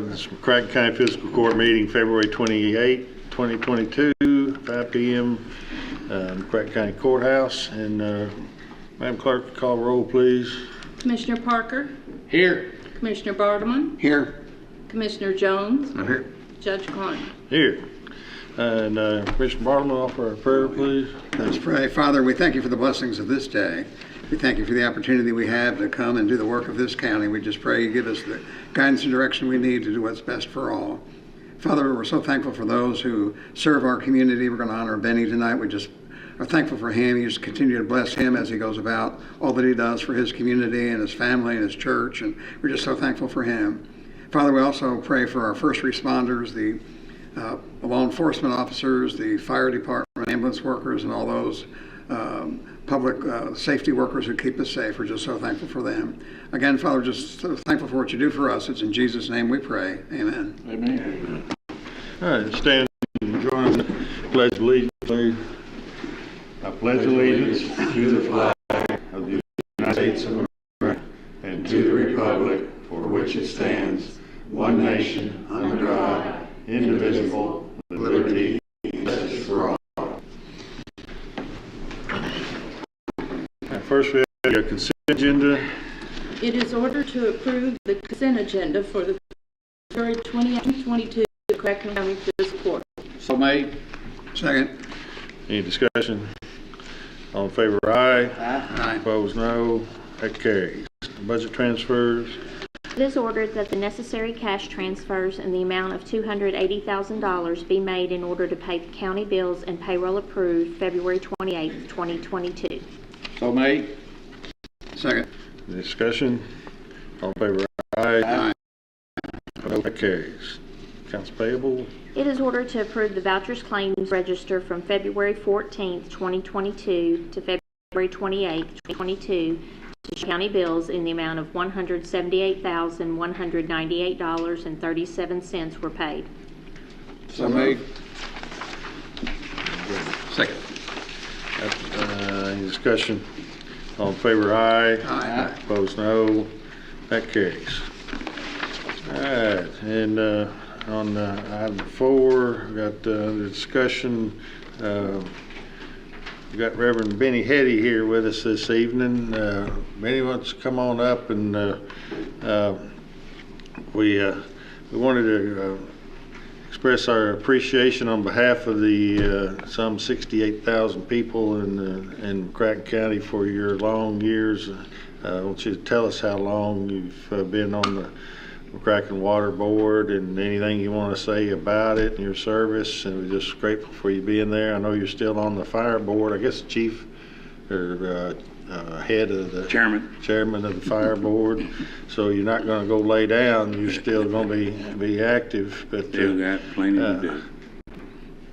of this McCracken County Fiscal Court meeting, February 28, 2022, 5 p.m. McCracken County Courthouse. And Madam Clerk, call roll, please. Commissioner Parker? Here. Commissioner Bartleman? Here. Commissioner Jones? I'm here. Judge Klein? Here. And Commissioner Bartleman, offer a prayer, please. Let's pray. Father, we thank you for the blessings of this day. We thank you for the opportunity we have to come and do the work of this county. We just pray you give us the guidance and direction we need to do what's best for all. Father, we're so thankful for those who serve our community. We're going to honor Benny tonight. We just are thankful for him. You just continue to bless him as he goes about all that he does for his community and his family and his church. And we're just so thankful for him. Father, we also pray for our first responders, the law enforcement officers, the fire department, ambulance workers, and all those public safety workers who keep us safe. We're just so thankful for them. Again, Father, just so thankful for what you do for us. It's in Jesus' name we pray. Amen. Amen. All right, stand and join us in the Pledge of Allegiance, please. I pledge allegiance to the flag of the United States of America and to the republic for which it stands, one nation, under God, indivisible, with liberty and justice for all. First, we have your consent agenda. It is ordered to approve the consent agenda for the February 2022 McCracken County Fiscal Court. So made. Second. Any discussion? All in favor, aye. Aye. Opposed, no. That carries. Budget transfers. It is ordered that the necessary cash transfers in the amount of $280,000 be made in order to pay the county bills and payroll approved February 28, 2022. So made. Second. Any discussion? All in favor, aye. Aye. Opposed, that carries. Accounts payable. It is ordered to approve the vouchers claims register from February 14, 2022 to February 28, 2022 to county bills in the amount of $178,198.37 were paid. So made. Second. Any discussion? All in favor, aye. Aye. Opposed, no. That carries. All right, and on item 4, we got the discussion. We got Reverend Benny Hetty here with us this evening. Benny wants to come on up, and we wanted to express our appreciation on behalf of the some 68,000 people in McCracken County for your long years. I want you to tell us how long you've been on the McCracken Water Board and anything you want to say about it and your service. And we're just grateful for you being there. I know you're still on the fire board. I guess chief or head of the chairman of the fire board. So you're not going to go lay down. You're still going to be active. But Still got plenty to do.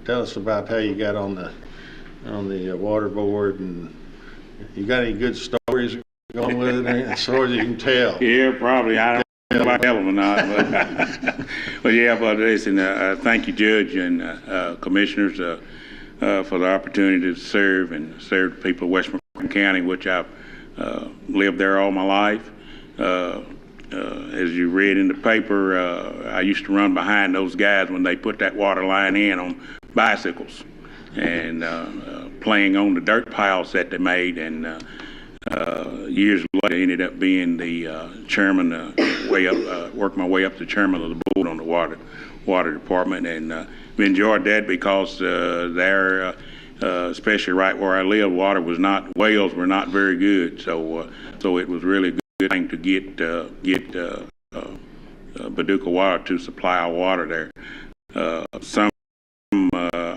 Tell us about how you got on the water board, and you got any good stories going with it, as far as you can tell. Yeah, probably. I don't know if I tell them or not, but yeah, but listen, thank you, Judge and Commissioners, for the opportunity to serve the people of West McCracken County, which I've lived there all my life. As you read in the paper, I used to run behind those guys when they put that water line in on bicycles and playing on the dirt piles that they made, and years later, I ended up being the chairman, worked my way up to chairman of the board on the water department, and we enjoyed that because there, especially right where I live, wells were not very good, so it was really a good thing to get Paducah Water to supply our water there.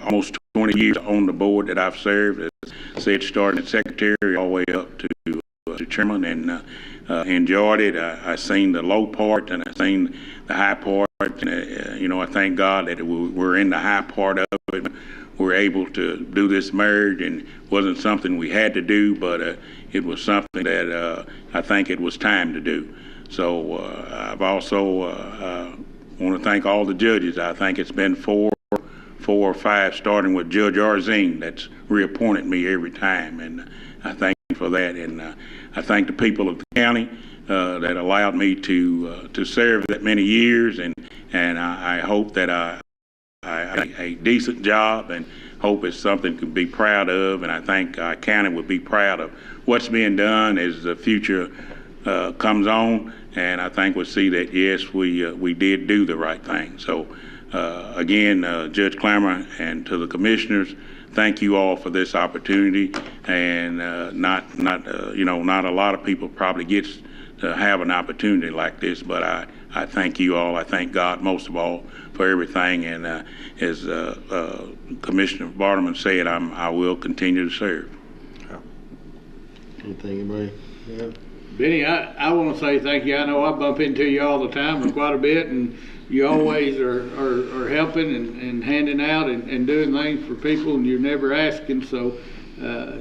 Almost 20 years on the board that I've served, as I said, starting as secretary all the way up to chairman, and enjoyed it. I seen the low part and I seen the high part, and I thank God that we're in the high part of it. We're able to do this merge, and it wasn't something we had to do, but it was something that I think it was time to do. So I've also want to thank all the judges. I think it's been four or five, starting with Judge Arzine, that's reappointed me every time, and I thank him for that. And I thank the people of the county that allowed me to serve that many years, and and I hope that I a decent job, and hope it's something to be proud of, and I think our county would be proud of what's being done as the future comes on, and I think we'll see that, yes, we did do the right thing. So again, Judge Clammer and to the commissioners, thank you all for this opportunity, and not a lot of people probably gets to have an opportunity like this, but I thank you all. I thank God most of all for everything, and as Commissioner Barterman said, I will continue to serve. Anything, anybody? Yeah. Benny, I want to say thank you. I know I bump into you all the time and quite a bit, and you always are helping and handing out and doing things for people, and you're never asking, so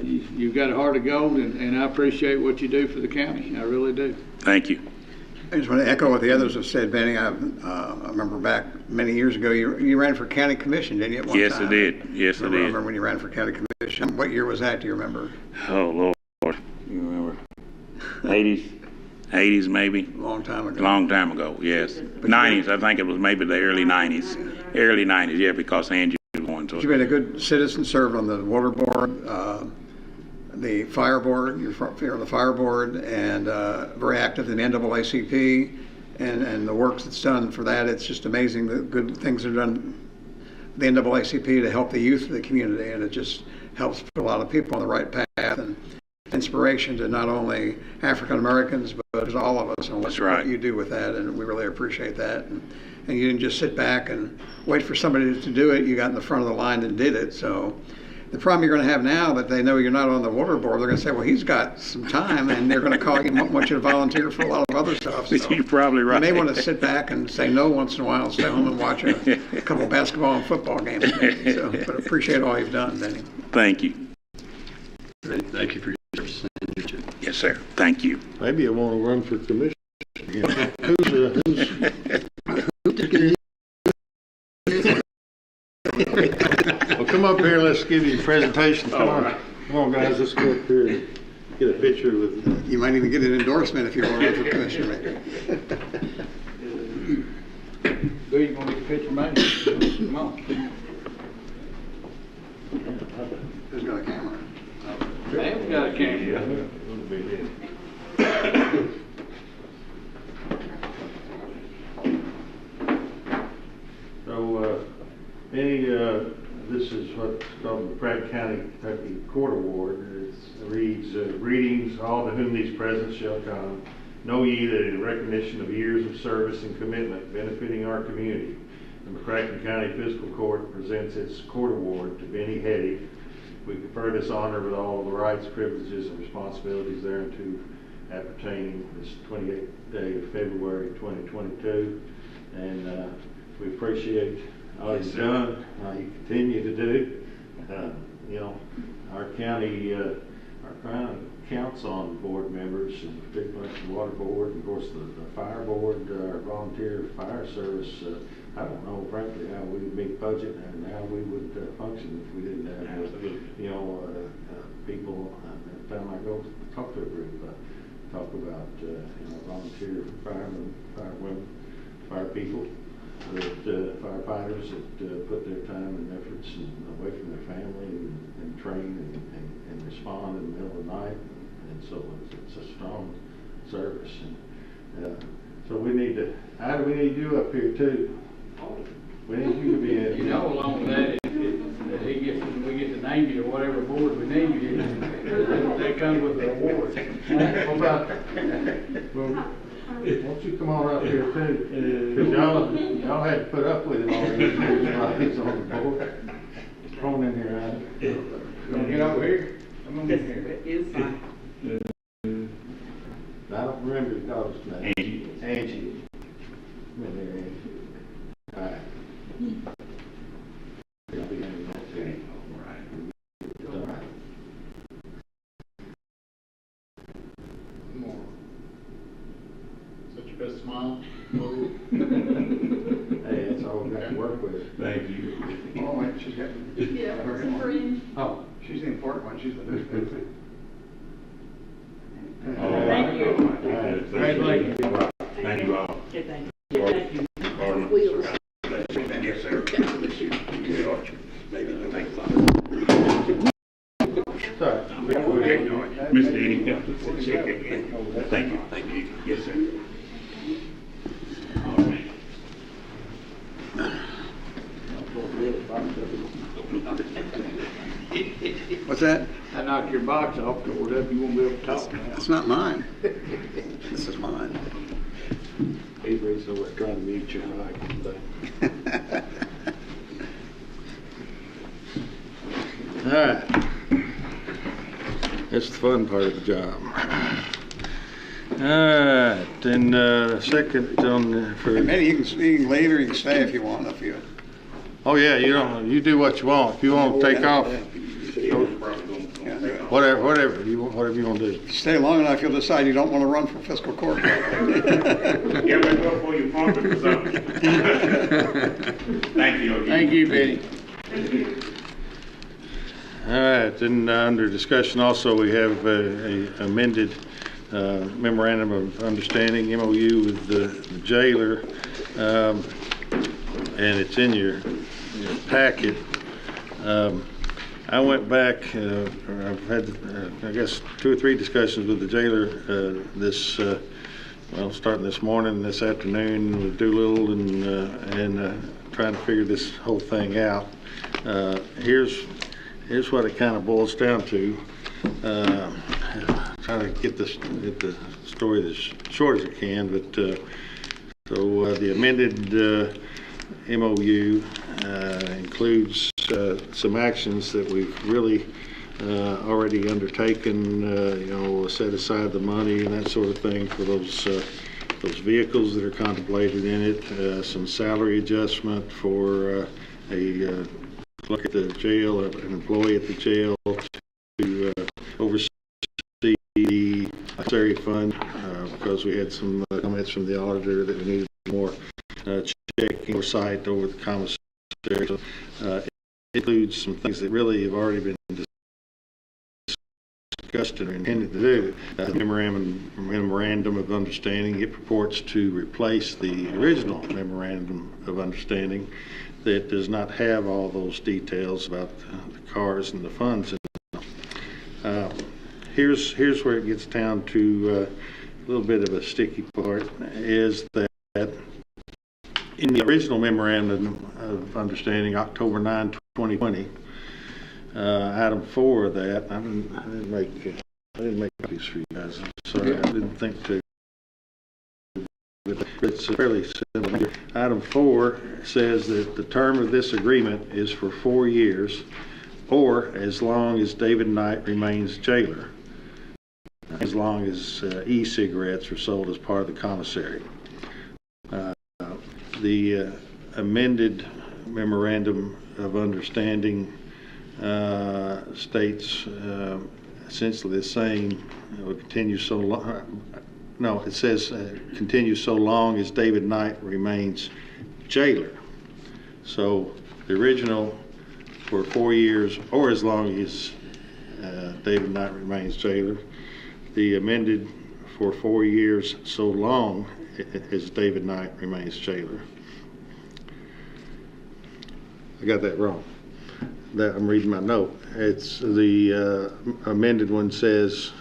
you've got a heart of gold, and I appreciate what you do for the county. I really do. Thank you. I just want to echo what the others have said, Benny. I remember back many years ago, you ran for county commission, didn't you, at one Yes, time? I did. Yes, I did. I remember when you ran for county commission. What year was that, do you remember? Oh, Lord. You remember? 80s maybe? Long time ago. Long time ago, yes. 90s, I think it was maybe the early 90s. Early 90s, yeah, because Angie was going to You've it. been a good citizen, served on the water board, the fire board, you're on the fire board, and very active in the NAACP, and the work that's done for that. It's just amazing the good things are done the NAACP to help the youth of the community, and it just helps put a lot of people on the right path, and inspiration to not only African Americans but to all of us and what you do with that, and we really appreciate that. And you didn't just sit back and wait for somebody to do it. You got in the front of the line and did it. So the problem you're going to have now that they know you're not on the water board, they're going to say, well, he's got some time, and they're going to call you, want you to volunteer for a lot of other stuff. So You're probably right. you may want to sit back and say no once in a while and stay home and watch a couple basketball and football games. So, but appreciate all you've done, Benny. Thank you. Thank you for your service. Yes, sir. Thank you. Maybe I want to run for commissioner again. Well, come up here, let's give you a presentation. Come on. Come on, guys, let's go up here and get a picture with You might even get an endorsement if you want to run for commissioner. Do you want to get a picture made? Come on. Who's got a camera? I haven't got a camera. So, this is what's called the Pratt County Kentucky Court Award. It reads, greetings, all to whom these presents shall come. Know ye that in recognition of years of service and commitment benefiting our community, the McCracken County Fiscal Court presents its court award to Benny Hetty. We confer this honor with all of the rights, privileges, and responsibilities thereunto appertaining this 28th day of February 2022. And we appreciate all you've done, all you continue to do. Our county counts on board members, and particularly the water board, and of course the fire board, our volunteer fire service. I don't know, frankly, how we would meet budget and how we would function if we didn't have, people. Every time I go talk to a group, talk about volunteer firemen, firewomen, fire people, firefighters that put their time and efforts away from their family and train and respond in the middle of the night. And so it's a strong service. And so we need to, how do we need you up here too? We need you to be in. You know, along with that, when we get to name you or whatever board we name you, they come with the award. What about, won't you come on up here too? Because y'all had to put up with it all these years while he's on the board. Come on in here, Adam. You want to get over here? Come on in here. It's fine. I don't remember your daughter's name. Angie. Come in here, Angie. All right. You'll be in that too. All right. More. Is that your best smile? Hey, that's all we got to work with. Thank you. Oh, wait, she's got. Oh. She's the important one. She's the big. Thank you. All right. Thank you all. Okay, thank you. Thank you. wheels. Yes, sir. Mr. Eddie. Thank you. Thank you. Yes, sir. All right. What's that? I knocked your box off, tore it up, you won't be able to talk now. It's not mine. This is mine. Avery's over trying to mute your mic. All right. That's the fun part of the job. All right, then second on for. Maybe you can leave or you can stay if you want. If you. Oh yeah, you do what you want. If you want to take off, whatever you want to do. If you stay long enough, you'll decide you don't want to run for fiscal court. Yeah, but go for your pump or something. Thank you. Thank you, Benny. All right, then under discussion also we have a amended memorandum of understanding, MOU with the jailer, and it's in your packet. I went back, I've had, I guess, 2 or 3 discussions with the jailer starting this morning, this afternoon with Doolittle and trying to figure this whole thing out. Here's what it kind of boils down to. Trying to get the story as short as I can, but so the amended MOU includes some actions that we've really already undertaken, set aside the money and that sort of thing for those vehicles that are contemplated in it, some salary adjustment for a clerk at the jail, an employee at the jail to oversee the necessary fund because we had some comments from the auditor that we needed more checking oversight over the commissary. So, it includes some things that really have already been discussed and are intended to do. The memorandum of understanding, it purports to replace the original memorandum of understanding that does not have all those details about the cars and the funds. Here's where it gets down to a little bit of a sticky part, is that in the original memorandum of understanding, October 9, 2020, item 4 of that, I didn't make copies for you guys. I'm sorry, I didn't think to. It's fairly simple. Item 4 says that the term of this agreement is for 4 years, or as long as David Knight remains jailer, as long as e-cigarettes are sold as part of the commissary. The amended memorandum of understanding states essentially the same. It will continue so long. No, it says continue so long as David Knight remains jailer. So the original for 4 years or as long as David Knight remains jailer. The amended for 4 years so long as David Knight remains jailer. I got that wrong. I'm reading my note. It's the amended one says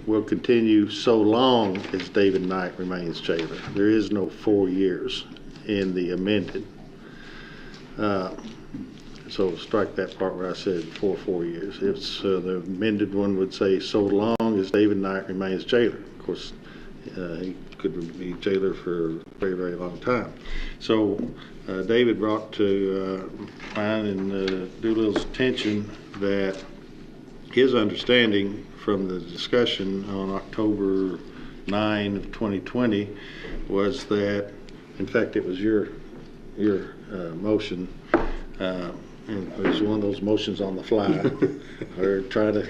will continue so long as David Knight remains jailer. There is no 4 years in the amended. So strike that part where I said for 4 years. It's the amended one would say so long as David Knight remains jailer. Of course, he could be jailer for a very, very long time. So David brought to mine and Doolittle's attention that his understanding from the discussion on October 9 of 2020 was that, in fact, it was your motion, and it was one of those motions on the fly, or try to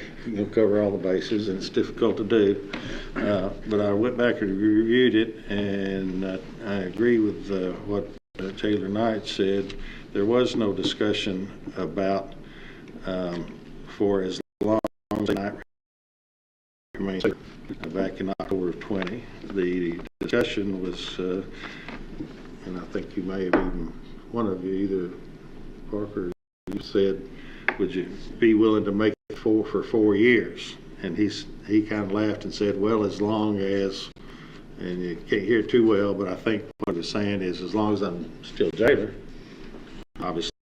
cover all the bases, and it's difficult to do. But I went back and reviewed it, and I agree with what Taylor Knight said. There was no discussion about for as long as Knight remains back in October of 20. The discussion was and I think you may have even, one of you, either Parker, you said, would you be willing to make it for 4 years? And he kind of laughed and said, well, as long as, and you can't hear it too well, but I think what he was saying is as long as I'm still jailer, obviously.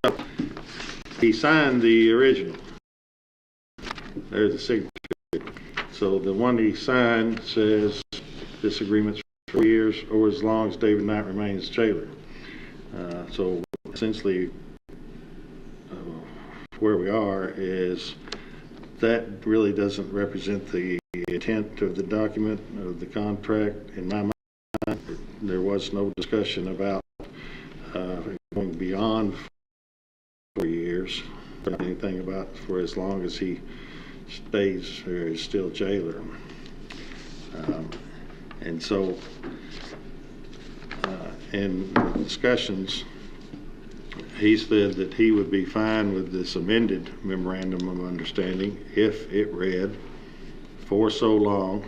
So he signed the original. There's the signature. So the one he signed says this agreement's for 4 years or as long as David Knight remains jailer. So essentially where we are is that really doesn't represent the intent of the document of the contract. In my mind, there was no discussion about going beyond 4 years, anything about for as long as he stays or is still jailer. And so in discussions, he said that he would be fine with this amended memorandum of understanding if it read, for so long,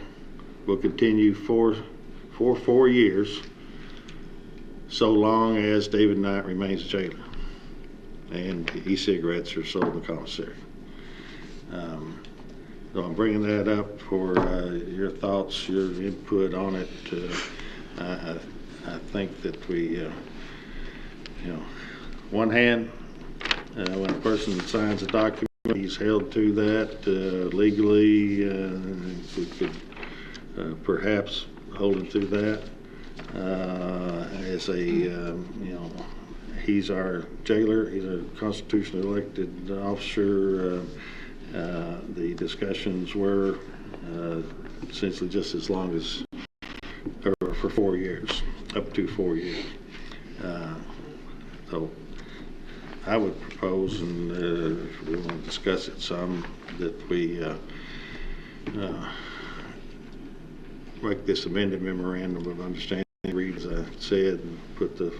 will continue for 4 years, so long as David Knight remains jailer and e-cigarettes are sold in the commissary. So I'm bringing that up for your thoughts, your input on it. I think that we, one hand, when a person signs a document, he's held to that legally. We could perhaps hold him to that as a, he's our jailer. He's a constitutionally elected officer. The discussions were essentially just as long as, or for 4 years, up to 4 years. So I would propose, and if we want to discuss it some, that we make this amended memorandum of understanding, read as I said, and put the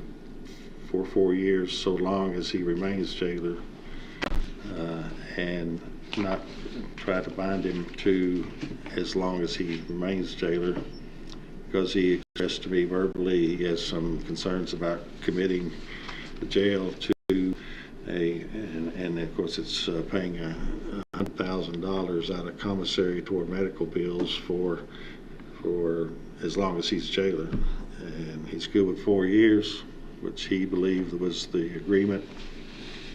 for 4 years so long as he remains jailer, and not try to bind him to as long as he remains jailer, because he expressed to me verbally he has some concerns about committing the jail to and of course it's paying $100,000 out of commissary toward medical bills for as long as he's jailer, and he's good with 4 years, which he believed was the agreement.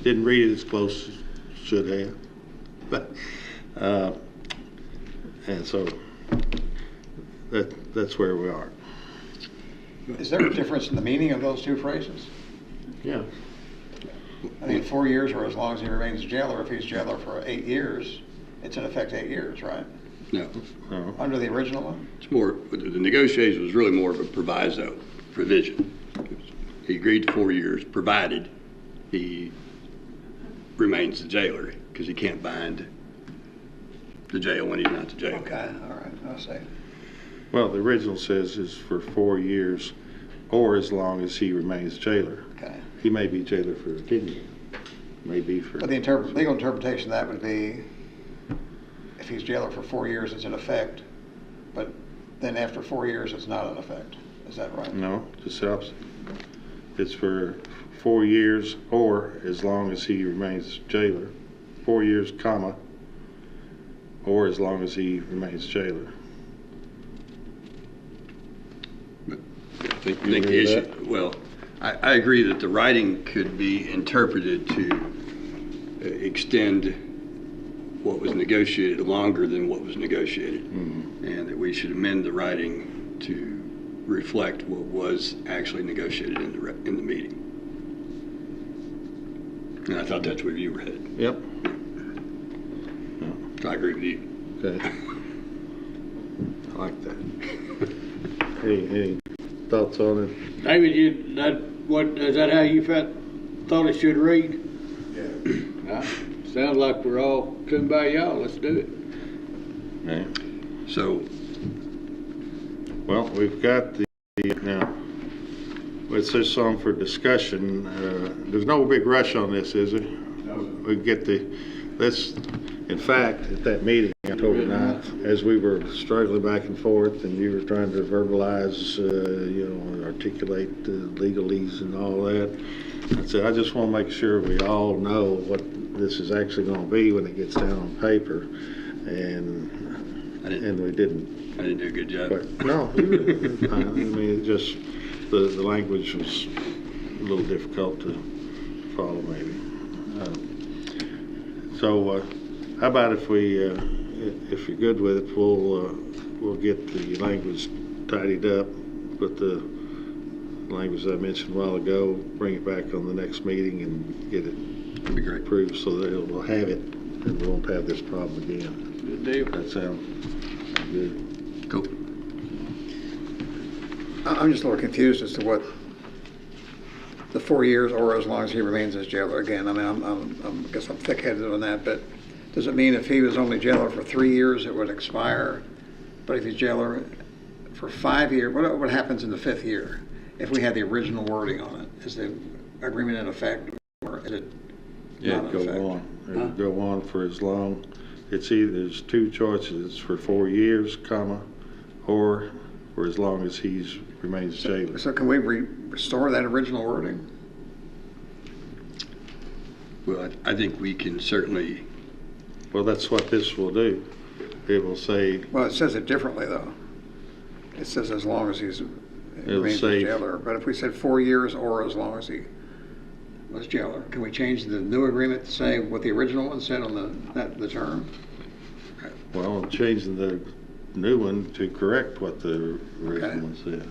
Didn't read it as close as should have, but and so that's where we are. Is there a difference in the meaning of those two phrases? Yeah. I think 4 years or as long as he remains jailer. If he's jailer for 8 years, it's in effect 8 years, right? No, Under the original one? it's more, the negotiation was really more of a proviso provision. He agreed to 4 years, provided he remains the jailer, because he can't bind the jail when he's not the jailer. Okay, all right, I'll say. Well, the original says is for 4 years or as long as he remains jailer. Okay. He may be jailer for 10 years, maybe for. But the legal interpretation of that would be if he's jailer for 4 years, it's in effect, but then after 4 years, it's not in effect. Is that right? No, just the opposite. It's for 4 years or as long as he remains jailer. 4 years, comma, or as long as he remains jailer. I think the issue, well, I agree that the writing could be interpreted to extend what was negotiated longer than what was negotiated, and that we should amend the writing to reflect what was actually negotiated in the meeting. And I thought that's where you were headed. Yep. So I agree with you. Okay. I like that. Any thoughts on it? David, is that how you thought it should read? Yeah. Sounds like we're all tuned by y'all. Let's do it. Okay. So, Well, we've got the, now, it's just some for discussion. There's no big rush on this, is there? No. We get let's, in fact, at that meeting, October 9th, as we were struggling back and forth, and you were trying to verbalize, articulate the legalese and all that. I said, I just want to make sure we all know what this is actually going to be when it gets down on paper, and we didn't. I didn't do a good job. But, no, you were fine. I mean, it just the language was a little difficult to follow, maybe. So, how about if if you're good with it, we'll get the language tidied up, put the language I mentioned a while ago, bring it back on the next meeting and get it That'd be great. approved so that we'll have it and we won't have this problem again. Good deal. That sounds good. Cool. I'm just a little confused as to what the 4 years or as long as he remains as jailer. Again, I mean, I guess I'm thick-headed on that, but does it mean if he was only jailer for 3 years, it would expire? But if he's jailer for 5 years, what happens in the 5th year if we had the original wording on it? Is the agreement in effect, or is it not in Go effect? on. It would go on for as long. It's either, there's two choices. It's for 4 years, comma, or for as long as he remains jailer. So can we restore that original wording? Well, I think we can certainly, Well, that's what this will do. It will say, Well, it says it differently, though. It says as long as he's remains as say- jailer. But if we said 4 years or as long as he was jailer, can we change the new agreement to say what the original one said on the term? well, changing the new one to correct what the original Okay. one said.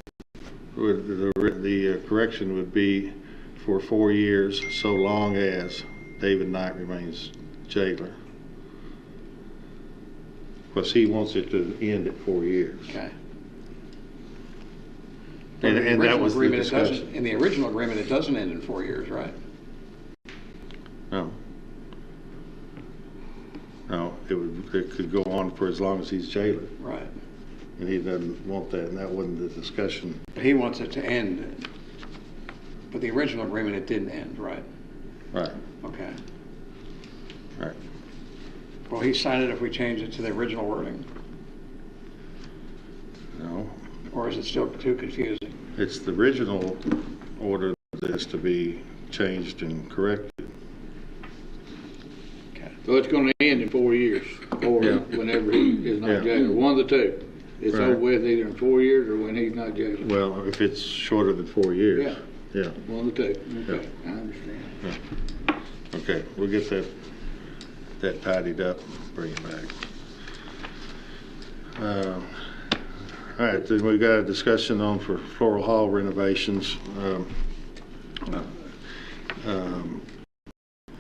The correction would be for 4 years, so long as David Knight remains jailer. Because he wants it to end at 4 years. Okay. And that was the discussion. In the original agreement, it doesn't end in 4 years, right? No. No, it could go on for as long as he's jailer, Right. and he doesn't want that, and that wasn't the discussion. He wants it to end, but the original agreement, it didn't end, right? Right, Okay. right. Well, he signed it if we change it to the original wording, No, or is it still too confusing? it's the original order that is to be changed and corrected. So it's gonna end in 4 years, or Yeah. whenever he is Yeah. not jailer, one of the two. It's Right. over with either in 4 years or when he's not jailer. Well, if it's shorter than 4 years. Yeah. Yeah, One of the two. Okay, I understand. okay, we'll get that tidied up, bring it back. All right, then we've got a discussion on for Floral Hall renovations.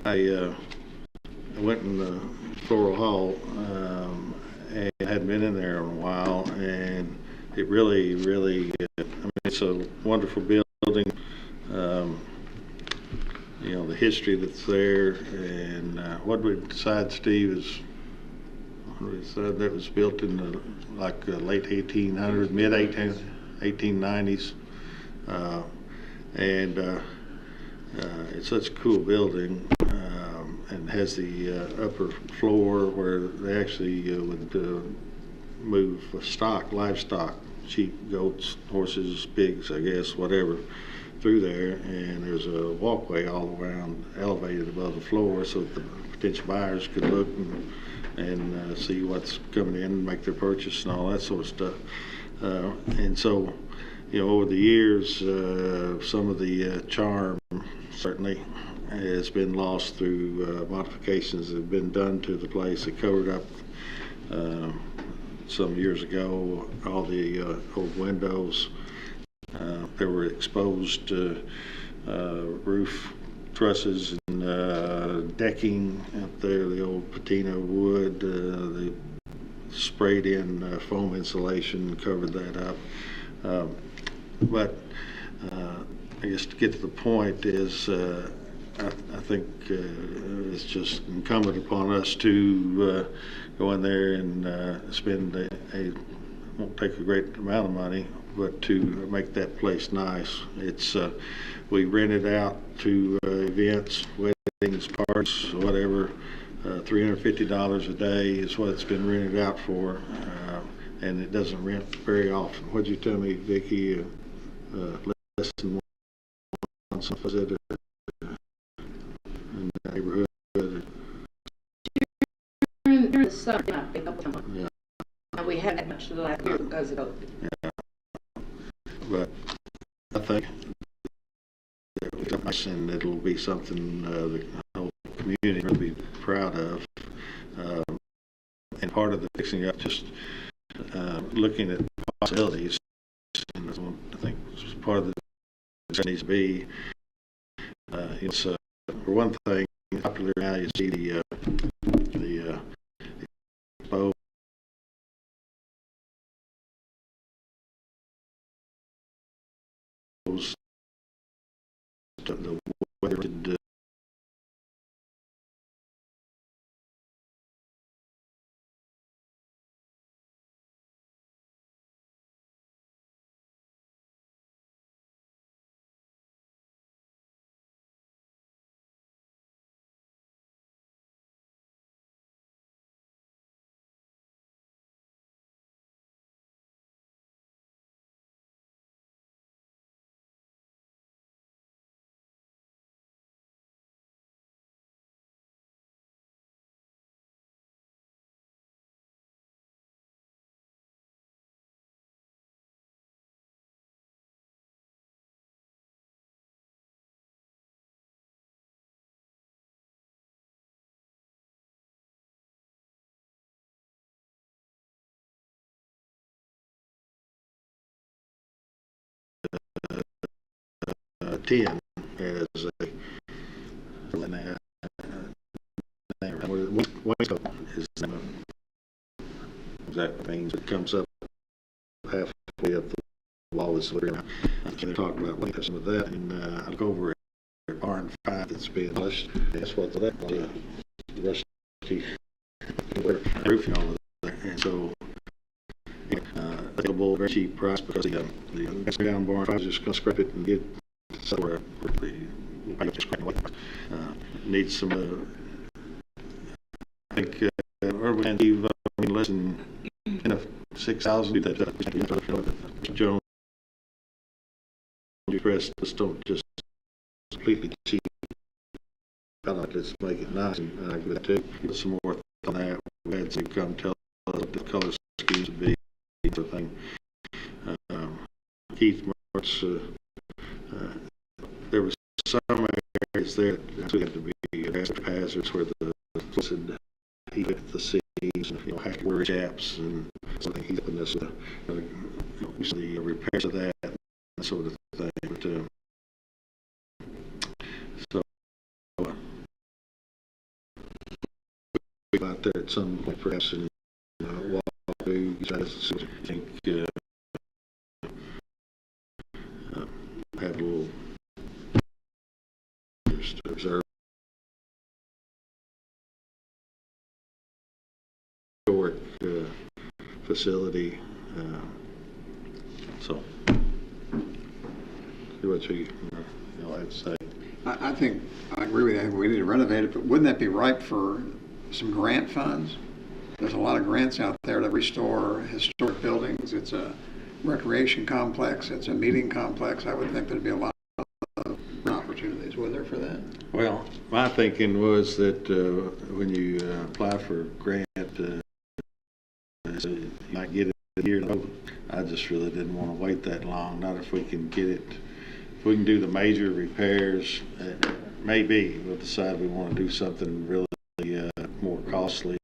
I went in the Floral Hall and hadn't been in there in a while, and it really, I mean, it's a wonderful building. The history that's there, and what we decide, Steve, is we decided that was built in the late 1800s, mid 1890s, and it's such a cool building, and has the upper floor where they actually would move livestock, sheep, goats, horses, pigs, I guess, whatever, through there, and there's a walkway all around, elevated above the floor, so that the potential buyers could look and see what's coming in and make their purchase and all that sort of stuff. And so, over the years, some of the charm certainly has been lost through modifications that have been done to the place. It covered up some years ago all the old windows. There were exposed roof trusses and decking up there, the old patina wood, the sprayed in foam insulation covered that up. But I guess to get to the point is I think it's just incumbent upon us to go in there and spend won't take a great amount of money, but to make that place nice. It's we rent it out to events, weddings, parties, whatever. $350 a day is what it's been rented out for, and it doesn't rent very often. What'd you tell me, Vicki? Less than once a visit in the neighborhood. During the summer, it might be a couple times. Yeah. We haven't had much of the last year because of COVID. Yeah. But I think and it'll be something the whole community will be proud of. And part of the fixing up, just looking at possibilities, and that's one I think part of the needs to be. It's for one thing, popular now. You see the exposed the weather ten as a that means it comes up halfway up the wall is what they talk about when some of that, and I look over at barn 5 that's being pushed. That's what that rusty roof and all of that, and so available very cheap price because the down barn 5 is just going to scrape it and get somewhere needs some I think urban leave less than 6,000 that Jones press just don't just completely cheap. Let's make it nice, and I give it to get some more on that. We had some come tell us what the color schemes would be. The thing. Keith Marks, there was some areas there that had to be hazards where the said he hit the seas, and hackwork chaps, and something he's putting this the repairs of that sort of thing. But, so out there at some point, perhaps in walk through, I think have a little just observe historic facility. So, see what you have to say. I think I agree with you. I think we need to renovate it, but wouldn't that be ripe for some grant funds? There's a lot of grants out there to restore historic buildings. It's a recreation complex. It's a meeting complex. I would think there'd be a lot of opportunities, wouldn't there, for that? Well, my thinking was that when you apply for a grant, you might get it a year. I just really didn't want to wait that long. Not if we can get it. If we can do the major repairs, maybe we'll decide we want to do something really more costly.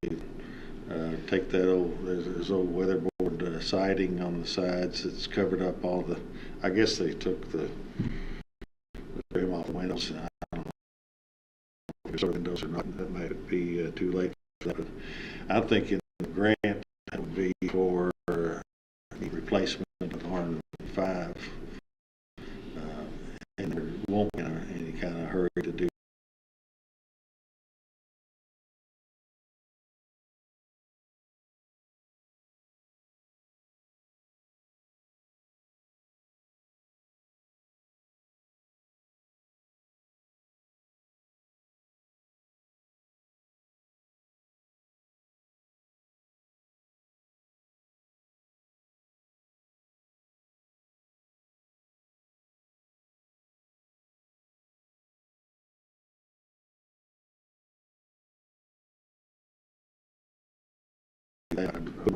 Take that there's old weatherboard siding on the sides that's covered up all the. I guess they took the trim off the windows. I don't know if it's windows or not. That might be too late for that. But I'm thinking the grant would be for the replacement of barn 5, and there won't be any kind of hurry to do.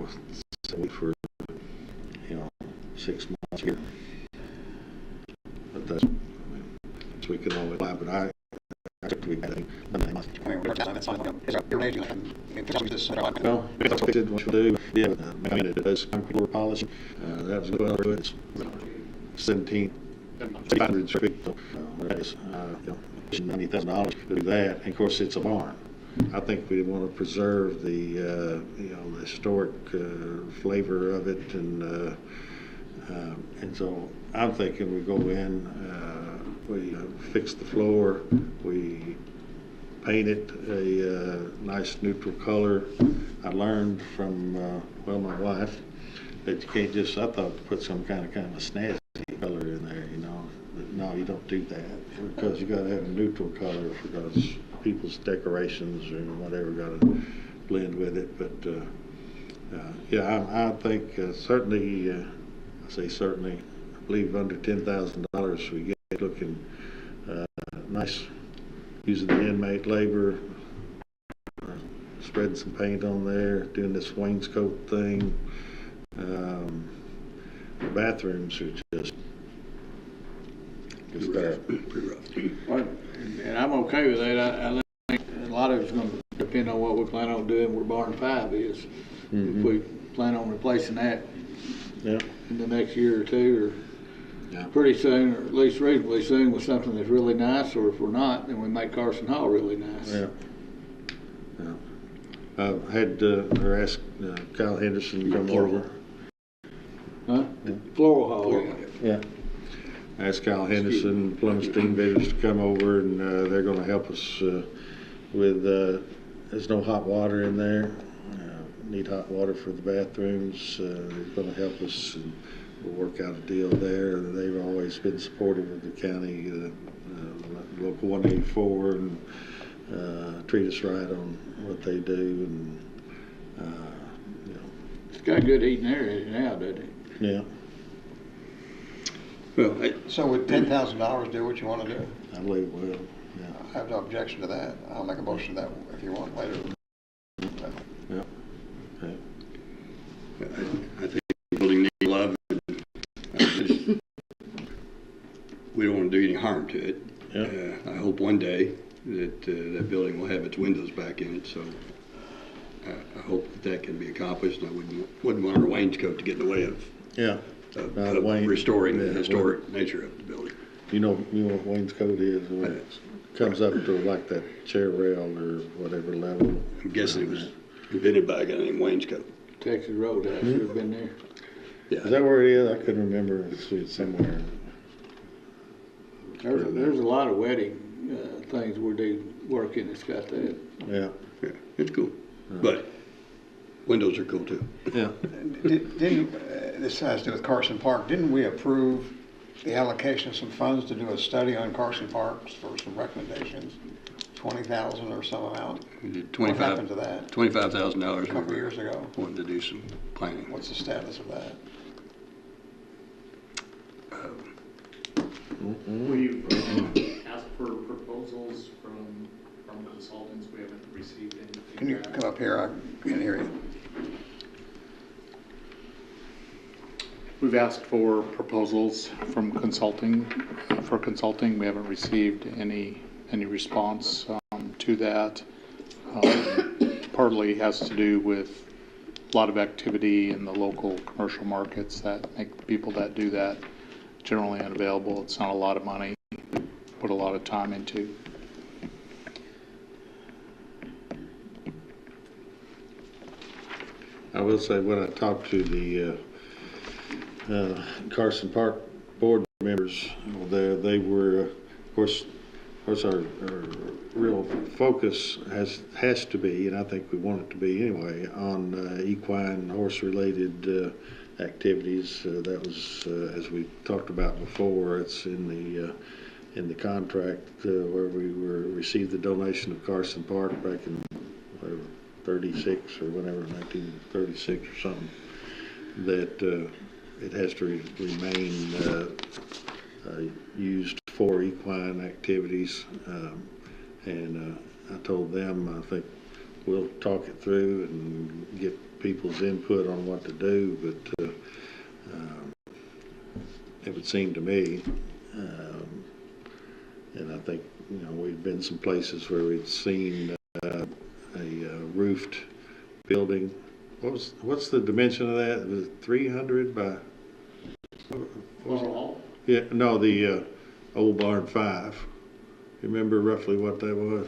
for 6 months here. But that's we can always apply. But I think we got it. Well, that's what we do. Yeah, I mean, it does concrete polish. That was well, it's 1,700 square feet. That is, $90,000 to do that. And of course, it's a barn. I think we want to preserve the, the historic flavor of it, and so I'm thinking we go in, we fix the floor, we paint it a nice neutral color. I learned from my wife that you can't just, I thought, put some kind of a snazzy color in there, But no, you don't do that, because you got to have a neutral color, because people's decorations or whatever got to blend with it. But I think certainly, I say certainly, I believe under $10,000 we get looking nice, using the inmate labor, spreading some paint on there, doing this wainscot thing. The bathrooms are just pretty rough. And I'm okay with that. I think a lot of it's going to depend on what we plan on doing where barn 5 is. Mm-hmm. If we plan on replacing that Yeah. in the next year or two, or pretty soon, or at least reasonably soon, with something that's really nice, or if we're not, then we make Carson Hall really nice. Yeah. I had or asked Kyle Henderson to come over. Huh? Yeah. Floral Hall. Yeah. I asked Kyle Henderson, Plum Steam Bidders, to come over, and they're going to help us with. There's no hot water in there. Need hot water for the bathrooms. They're going to help us, and we'll work out a deal there. They've always been supportive of the county, Local 184, and treat us right on what they do. And It's got good heating area now, doesn't it? yeah. Well, So would $10,000 do what you want to do? I believe it will. Yeah. I have no objection to that. I'll make a motion to that if you want later. Yeah. Okay. I think the building needs love. And, we don't want to do any harm to it. Yeah. I hope one day that that building will have its windows back in it. So I hope that can be accomplished. I wouldn't want our wainscot to get in the way of Yeah. restoring the yeah, historic nature of the building. You know what wainscot is? When it comes up to like that chair rail or whatever level. I'm guessing it was invented by a guy named Wainscot. Texas Roadhouse should have been there. Yeah. Is that where it is? I couldn't remember. It's somewhere. There's a lot of wedding things we do work in that's got that. Yeah. Yeah, it's cool. But windows are cool too. Yeah. This has to do with Carson Park. Didn't we approve the allocation of some funds to do a study on Carson Park for some recommendations? 20,000 or some amount? We did What happened to that? $25,000 A couple years ago. Wanted to do some planning. What's the status of that? We've asked for proposals from consultants. We haven't received anything. Can you come up here? I can't hear you. We've asked for proposals from consulting. For consulting, we haven't received any response to that. Partly has to do with a lot of activity in the local commercial markets that make the people that do that generally unavailable. It's not a lot of money, put a lot of time into. I will say when I talked to the Carson Park board members there, they were, of course our real focus has to be, and I think we want it to be anyway, on equine horse-related activities. That was, as we talked about before, it's in the contract where we received the donation of Carson Park back in whatever, 36 or whatever, 1936 or something, that it has to remain used for equine activities. And I told them, I think we'll talk it through and get people's input on what to do, but it would seem to me, and I think, we've been some places where we'd seen a roofed building. What's the dimension of that? Was it 300 by? What was it? Yeah, no, the old barn 5. You remember roughly what that was?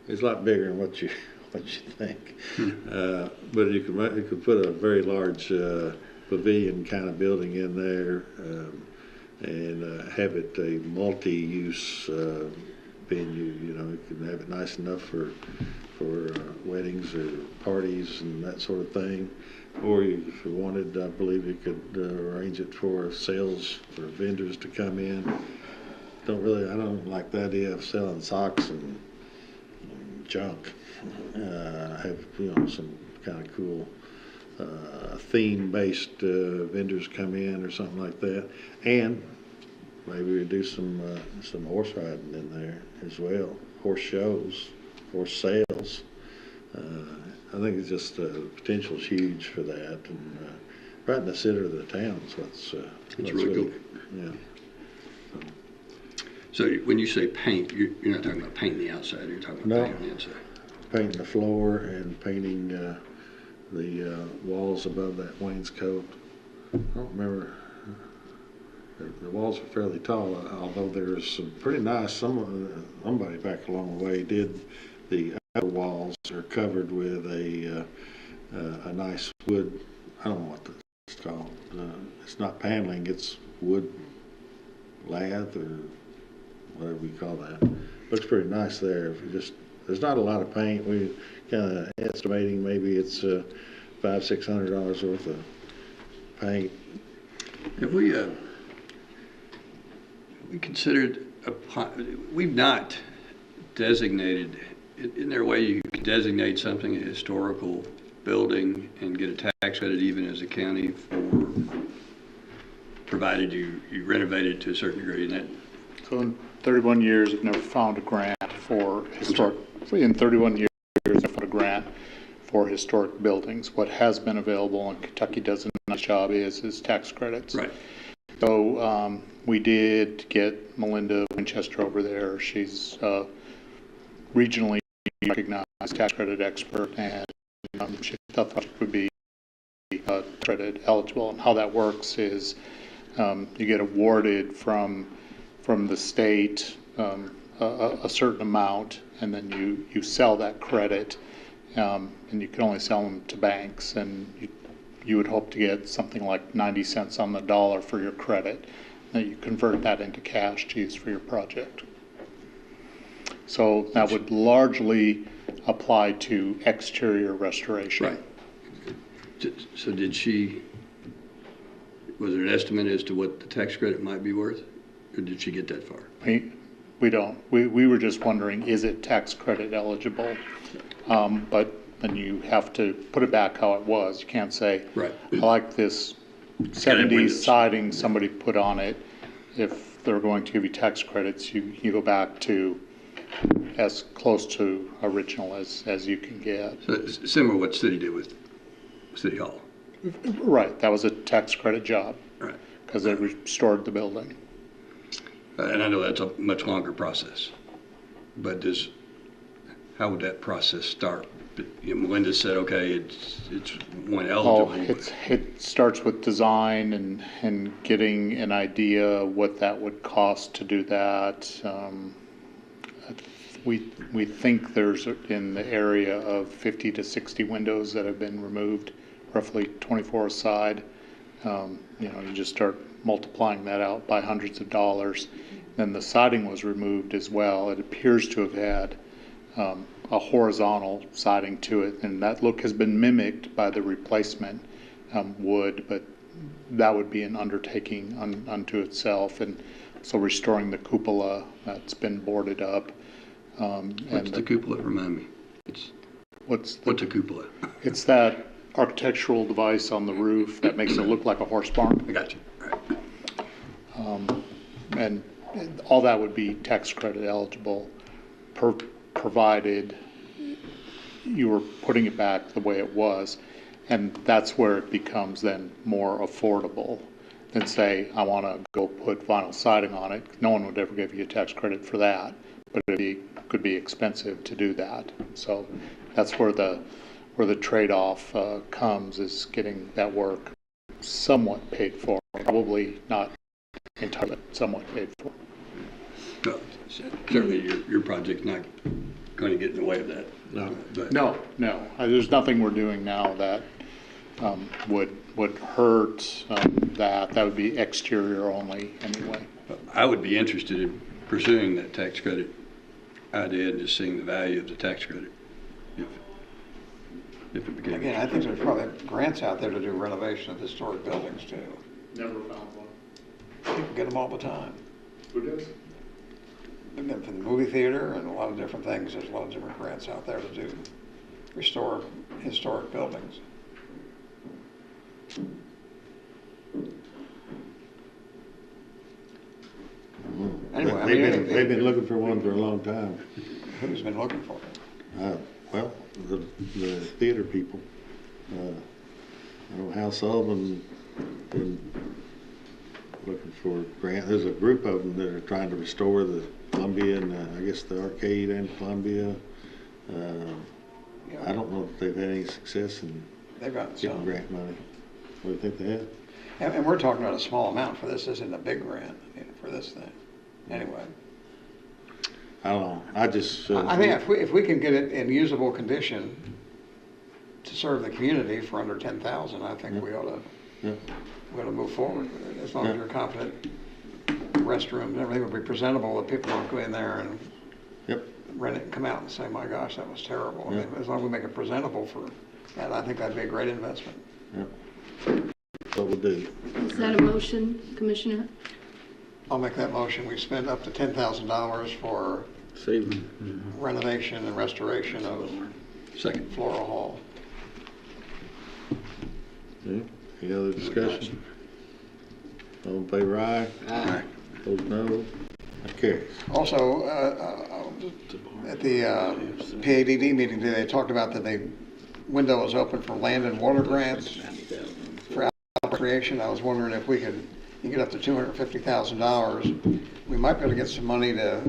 It's a lot bigger than what you think. But you could put a very large pavilion kind of building in there, and have it a multi-use venue. You can have it nice enough for weddings or parties and that sort of thing. Or if you wanted, I believe you could arrange it for sales for vendors to come in. I don't like the idea of selling socks and junk. Have some kind of cool theme-based vendors come in or something like that, and maybe we do some horse riding in there as well, horse shows, horse sales. I think it's just the potential's huge for that, and right in the center of the town is what's really cool. Yeah. So when you say paint, you're not talking about painting the outside, you're talking about painting the inside. Painting the floor and painting the walls above that wainscot. I don't remember. The walls are fairly tall, although there's some pretty nice. Somebody back along the way did the upper walls are covered with a nice wood. I don't know what it's called. It's not paneling. It's wood lath or whatever we call that. Looks pretty nice there. There's not a lot of paint. We kind of estimating maybe it's $500-600 worth of paint. Have we considered we've not designated? Isn't there a way you could designate something a historical building and get a tax credit even as a county for provided you renovate it to a certain degree? So in 31 years, I've never found a grant for historic. In 31 years, I've found a grant for historic buildings. What has been available, and Kentucky does a nice job, is tax credits. Right. So we did get Melinda Winchester over there. She's regionally recognized tax credit expert, and she thought she would be credit eligible. And how that works is you get awarded from the state a certain amount, and then you sell that credit, and you can only sell them to banks, and you would hope to get something like 90 cents on the dollar for your credit. Then you convert that into cash to use for your project. So that would largely apply to exterior restoration. Right. So was there an estimate as to what the tax credit might be worth, or did she get that far? We don't. We were just wondering, is it tax credit eligible? But then you have to put it back how it was. You can't say, right, I like this 70s siding somebody put on it. If they're going to give you tax credits, you go back to as close to original as you can get. So similar to what City did with City Hall. Right. That was a tax credit job. Right. Because they restored the building. And I know that's a much longer process, but how would that process start? Melinda said, okay, it's one eligible. It starts with design and getting an idea what that would cost to do that. We think there's in the area of 50 to 60 windows that have been removed, roughly 24 a side. You just start multiplying that out by hundreds of dollars. Then the siding was removed as well. It appears to have had a horizontal siding to it, and that look has been mimicked by the replacement wood, but that would be an undertaking unto itself. And so restoring the cupola that's been boarded up. What's the cupola? Remind me. What's a cupola? It's that architectural device on the roof that makes it look like a horse barn. I got you. All right. And all that would be tax credit eligible, provided you were putting it back the way it was, and that's where it becomes then more affordable than say, I want to go put vinyl siding on it. No one would ever give you a tax credit for that, but could be expensive to do that. So that's where the trade-off comes, is getting that work somewhat paid for, probably not entirely, but somewhat paid for. Well, certainly your project's not going to get in the way of that. No. But No. There's nothing we're doing now that would hurt that. That would be exterior only anyway. I would be interested in pursuing that tax credit idea and just seeing the value of the tax credit if it became. Again, I think there's probably grants out there to do renovation of historic buildings too. Never found one. People get them all the time. Who does? From the movie theater and a lot of different things. There's a lot of different grants out there to restore historic buildings. Anyway, They've been looking for one for a long time. Who's been looking for it? Well, the theater people. I know Hal Sullivan been looking for a grant. There's a group of them that are trying to restore the Columbia and I guess the arcade and Columbia. I don't know if they've had any success in They've got getting some. grant money. What do you think they have? And we're talking about a small amount for this. This isn't a big grant for this thing. Anyway. I don't know. I just. I think if we can get it in usable condition to serve the community for under 10,000, I think we ought to move forward with it. As long as you're confident, restrooms and everything will be presentable, that people won't go in there and rent it and come out and say, "My gosh, that was terrible." I mean, as long as we make it presentable for that, I think that'd be a great investment. That's what we'll do. Is that a motion, Commissioner? I'll make that motion. We spend up to $10,000 for renovation and restoration of Second. Floral Hall. Okay. Any other discussion? All in favor, aye? Aye. Opposed, no. That carries. Also, at the PADD meeting today, they talked about that the window was open for land and water grants for recreation. I was wondering if we could get up to $250,000. We might be able to get some money to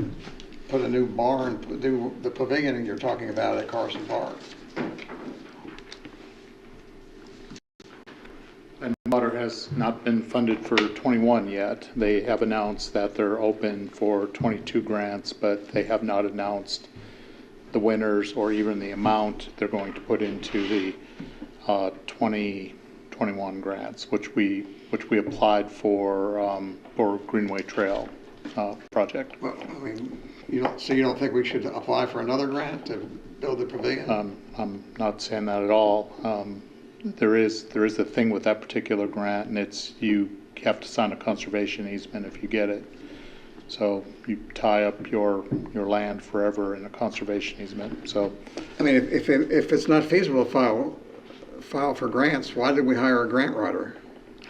put a new barn, do the pavilion you're talking about at Carson Park. And water has not been funded for 21 yet. They have announced that they're open for 22 grants, but they have not announced the winners or even the amount they're going to put into the 2021 grants, which we applied for Greenway Trail project. Well, I mean, you don't think we should apply for another grant to build the pavilion? I'm not saying that at all. There is a thing with that particular grant, and it's you have to sign a conservation easement if you get it. So you tie up your land forever in a conservation easement. So, I mean, if it's not feasible to file for grants, why did we hire a grant writer?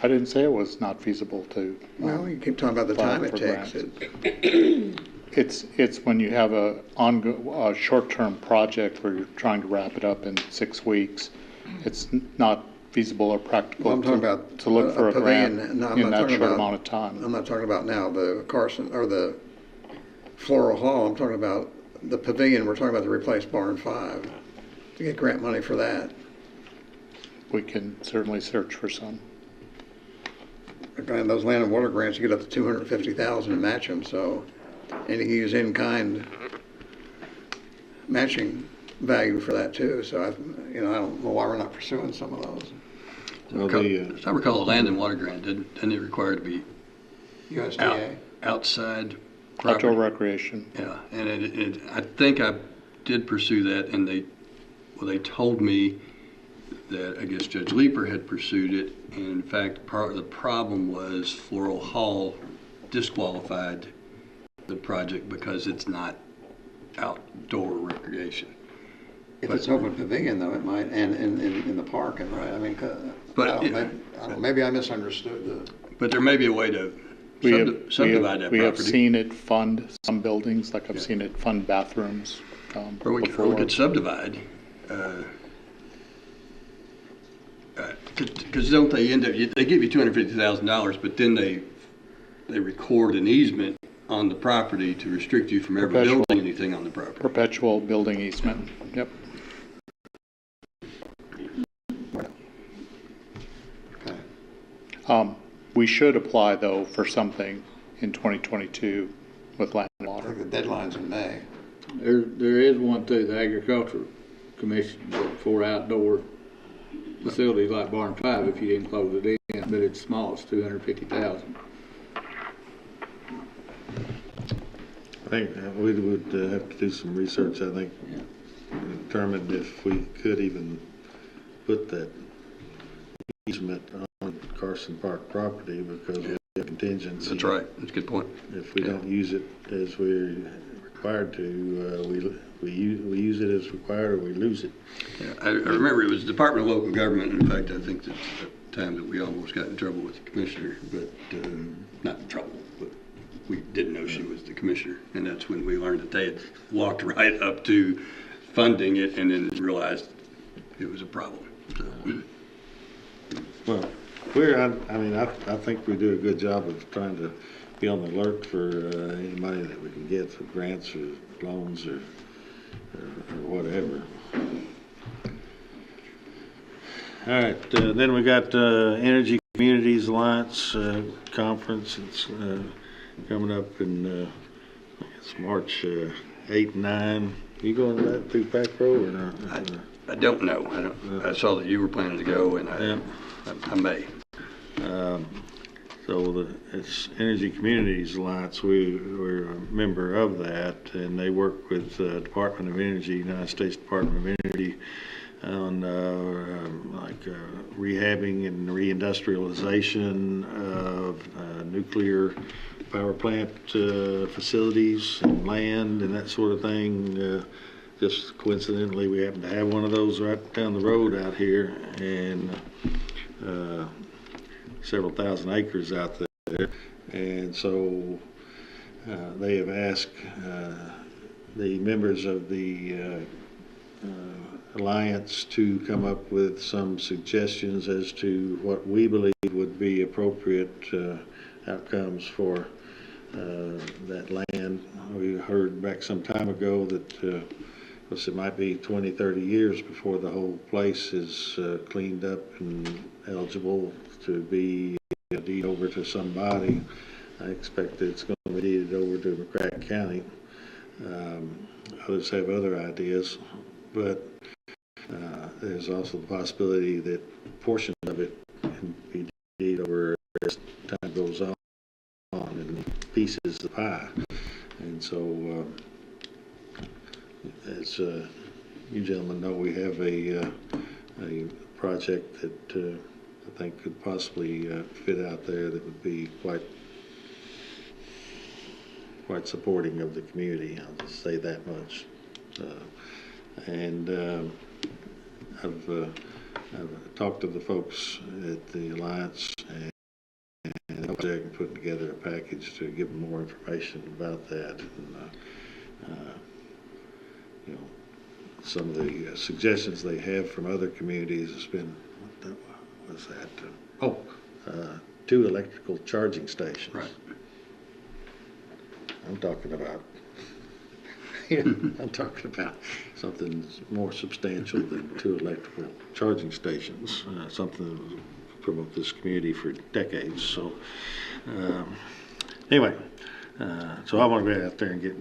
I didn't say it was not feasible to. Well, you keep talking about the time it takes. It's when you have a short-term project where you're trying to wrap it up in 6 weeks. It's not feasible or practical I'm talking about to look for a grant pavilion. No, in that short amount of time. I'm not talking about now the Carson or the Floral Hall. I'm talking about the pavilion. We're talking about the replaced Barn 5 to get grant money for that. We can certainly search for some. And those land and water grants, you get up to $250,000 and match them. So, and you can use in-kind matching value for that too. So I don't know why we're not pursuing some of those. Well, As I recall, the land and water grant didn't it require it to be USDA. outside Outdoor property? recreation. Yeah, and I think I did pursue that, and they told me that I guess Judge Leeper had pursued it, and in fact, part of the problem was Floral Hall disqualified the project because it's not outdoor recreation. If it's open pavilion, though, it might, and in the park, and right. I mean, maybe I misunderstood But there may be a way to subdivide that property. We have seen it fund some buildings, like I've seen it fund bathrooms. Or we before. could subdivide Because don't they end up, they give you $250,000, but then they record an easement on the property to restrict you from ever Perpetual. building anything on the property. Perpetual building easement. Yep. We should apply, though, for something in 2022 with land and I water. think the deadline's in May. There is one through the Agricultural Commission for outdoor facilities like Barn 5 if you didn't close it in, but it's small, it's 250,000. I think we would have to do some research, I think, and determine if we could even put that easement on Carson Park property because we have contingency. That's right. That's a good point. If we don't use it as we're required to, we use it as required or we lose it. Yeah, I remember it was Department of Local Government. In fact, I think that's the time that we almost got in trouble with the commissioner, but not in trouble, but we didn't know she was the commissioner. And that's when we learned that they had walked right up to funding it and then realized it was a problem. So. Well, I think we do a good job of trying to be on the alert for any money that we can get for grants or loans or whatever. All right, then we got Energy Communities Alliance Conference. It's coming up in it's March 8 and 9. You going to that through Pack Road or not? I don't know. I saw that you were planning to go, and I may. So it's Energy Communities Alliance. We're a member of that, and they work with the Department of Energy, United States Department of Energy, on rehabbing and reindustrialization of nuclear power plant facilities and land and that sort of thing. Just coincidentally, we happen to have one of those right down the road out here, and several thousand acres out there. And so they have asked the members of the Alliance to come up with some suggestions as to what we believe would be appropriate outcomes for that land. We heard back some time ago that it might be 20, 30 years before the whole place is cleaned up and eligible to be deeded over to somebody. I expect that it's going to be deeded over to McCracken County. Others have other ideas, but there's also the possibility that a portion of it can be deeded over as time goes on in pieces of the pie. And so, as you gentlemen know, we have a project that I think could possibly fit out there that would be quite supporting of the community. I'll just say that much. I've talked to the folks at the Alliance, and they're putting together a package to give them more information about that. And, some of the suggestions they have from other communities has been, what was that? 2 electrical charging stations. Right. I'm talking about something more substantial than 2 electrical charging stations, something that will promote this community for decades. So anyway, so I want to go out there and get,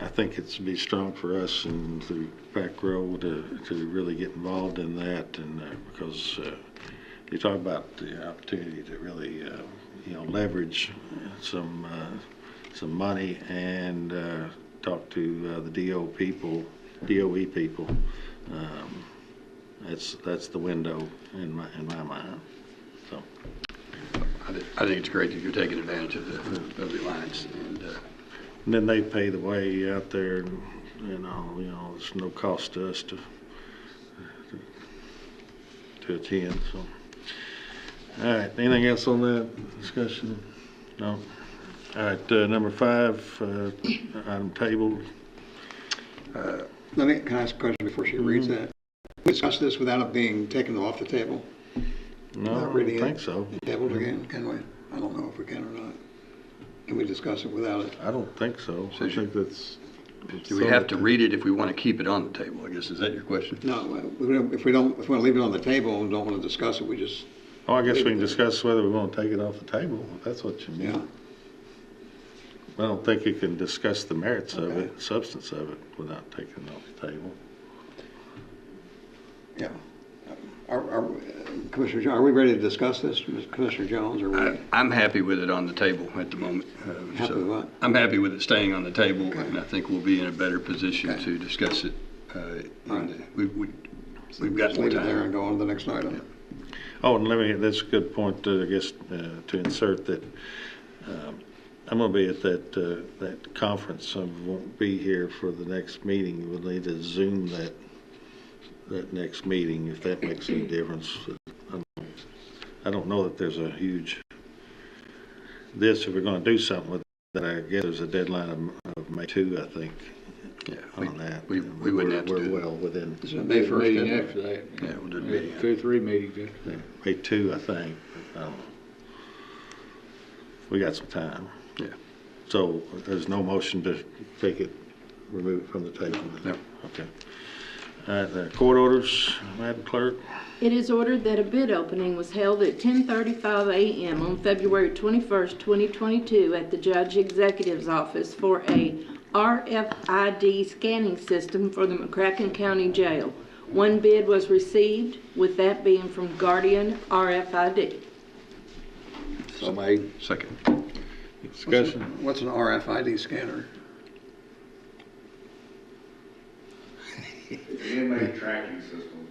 I think it's be strong for us and the back row to really get involved in that, and because you talk about the opportunity to really leverage some money and talk to the DOE people. That's the window in my mind. So I think it's great that you're taking advantage of the Alliance, and then they pay the way out there, and it's no cost to us to attend. So, all right. Anything else on that discussion? No. All right. Number 5, item tabled. Can I ask a question before she reads that? We discuss this without it being taken off the table? No, I Not don't reading it. think so. Tabled again, can we? I don't know if we can or not. Can we discuss it without it? I don't think so. I think that's. Do we have to read it if we want to keep it on the table? I guess, is that your question? No, if we want to leave it on the table and don't want to discuss it, we just, Oh, I guess we can discuss whether we want to take it off the table, if that's what you mean. yeah. I don't think you can discuss the merits of Okay. it, substance of it, without taking it off the table. Yeah. Commissioner, are we ready to discuss this, Commissioner Jones, or we? I'm happy with it on the table at the moment. Happy with what? I'm happy with it staying on the table, Okay. and I think we'll be in a better position Okay. to discuss it. Right. We've got more Leave it there time. and go on to the next item. Oh, and that's a good point, I guess, to insert that, I'm gonna be at that conference. I won't be here for the next meeting. We'll need to Zoom that next meeting, if that makes any difference. I don't know that there's a huge, if we're gonna do something with that, I guess there's a deadline of May 2, I think, Yeah, on that. we wouldn't have to do We're it. well within Is it May 1st? Meeting isn't it? after that. Yeah, we'll do the meeting. 2 or 3 meetings after that. May 2, I think. We got some time. Yeah. So there's no motion to remove it from the table? No. Okay. All right, the court orders, Madam Clerk. It is ordered that a bid opening was held at 10:35 a.m. on February 21st, 2022 at the Judge Executive's office for a RFID scanning system for the McCracken County Jail. One bid was received, with that being from Guardian RFID. So made. Second. Discussion. What's an RFID scanner? Inmate tracking system.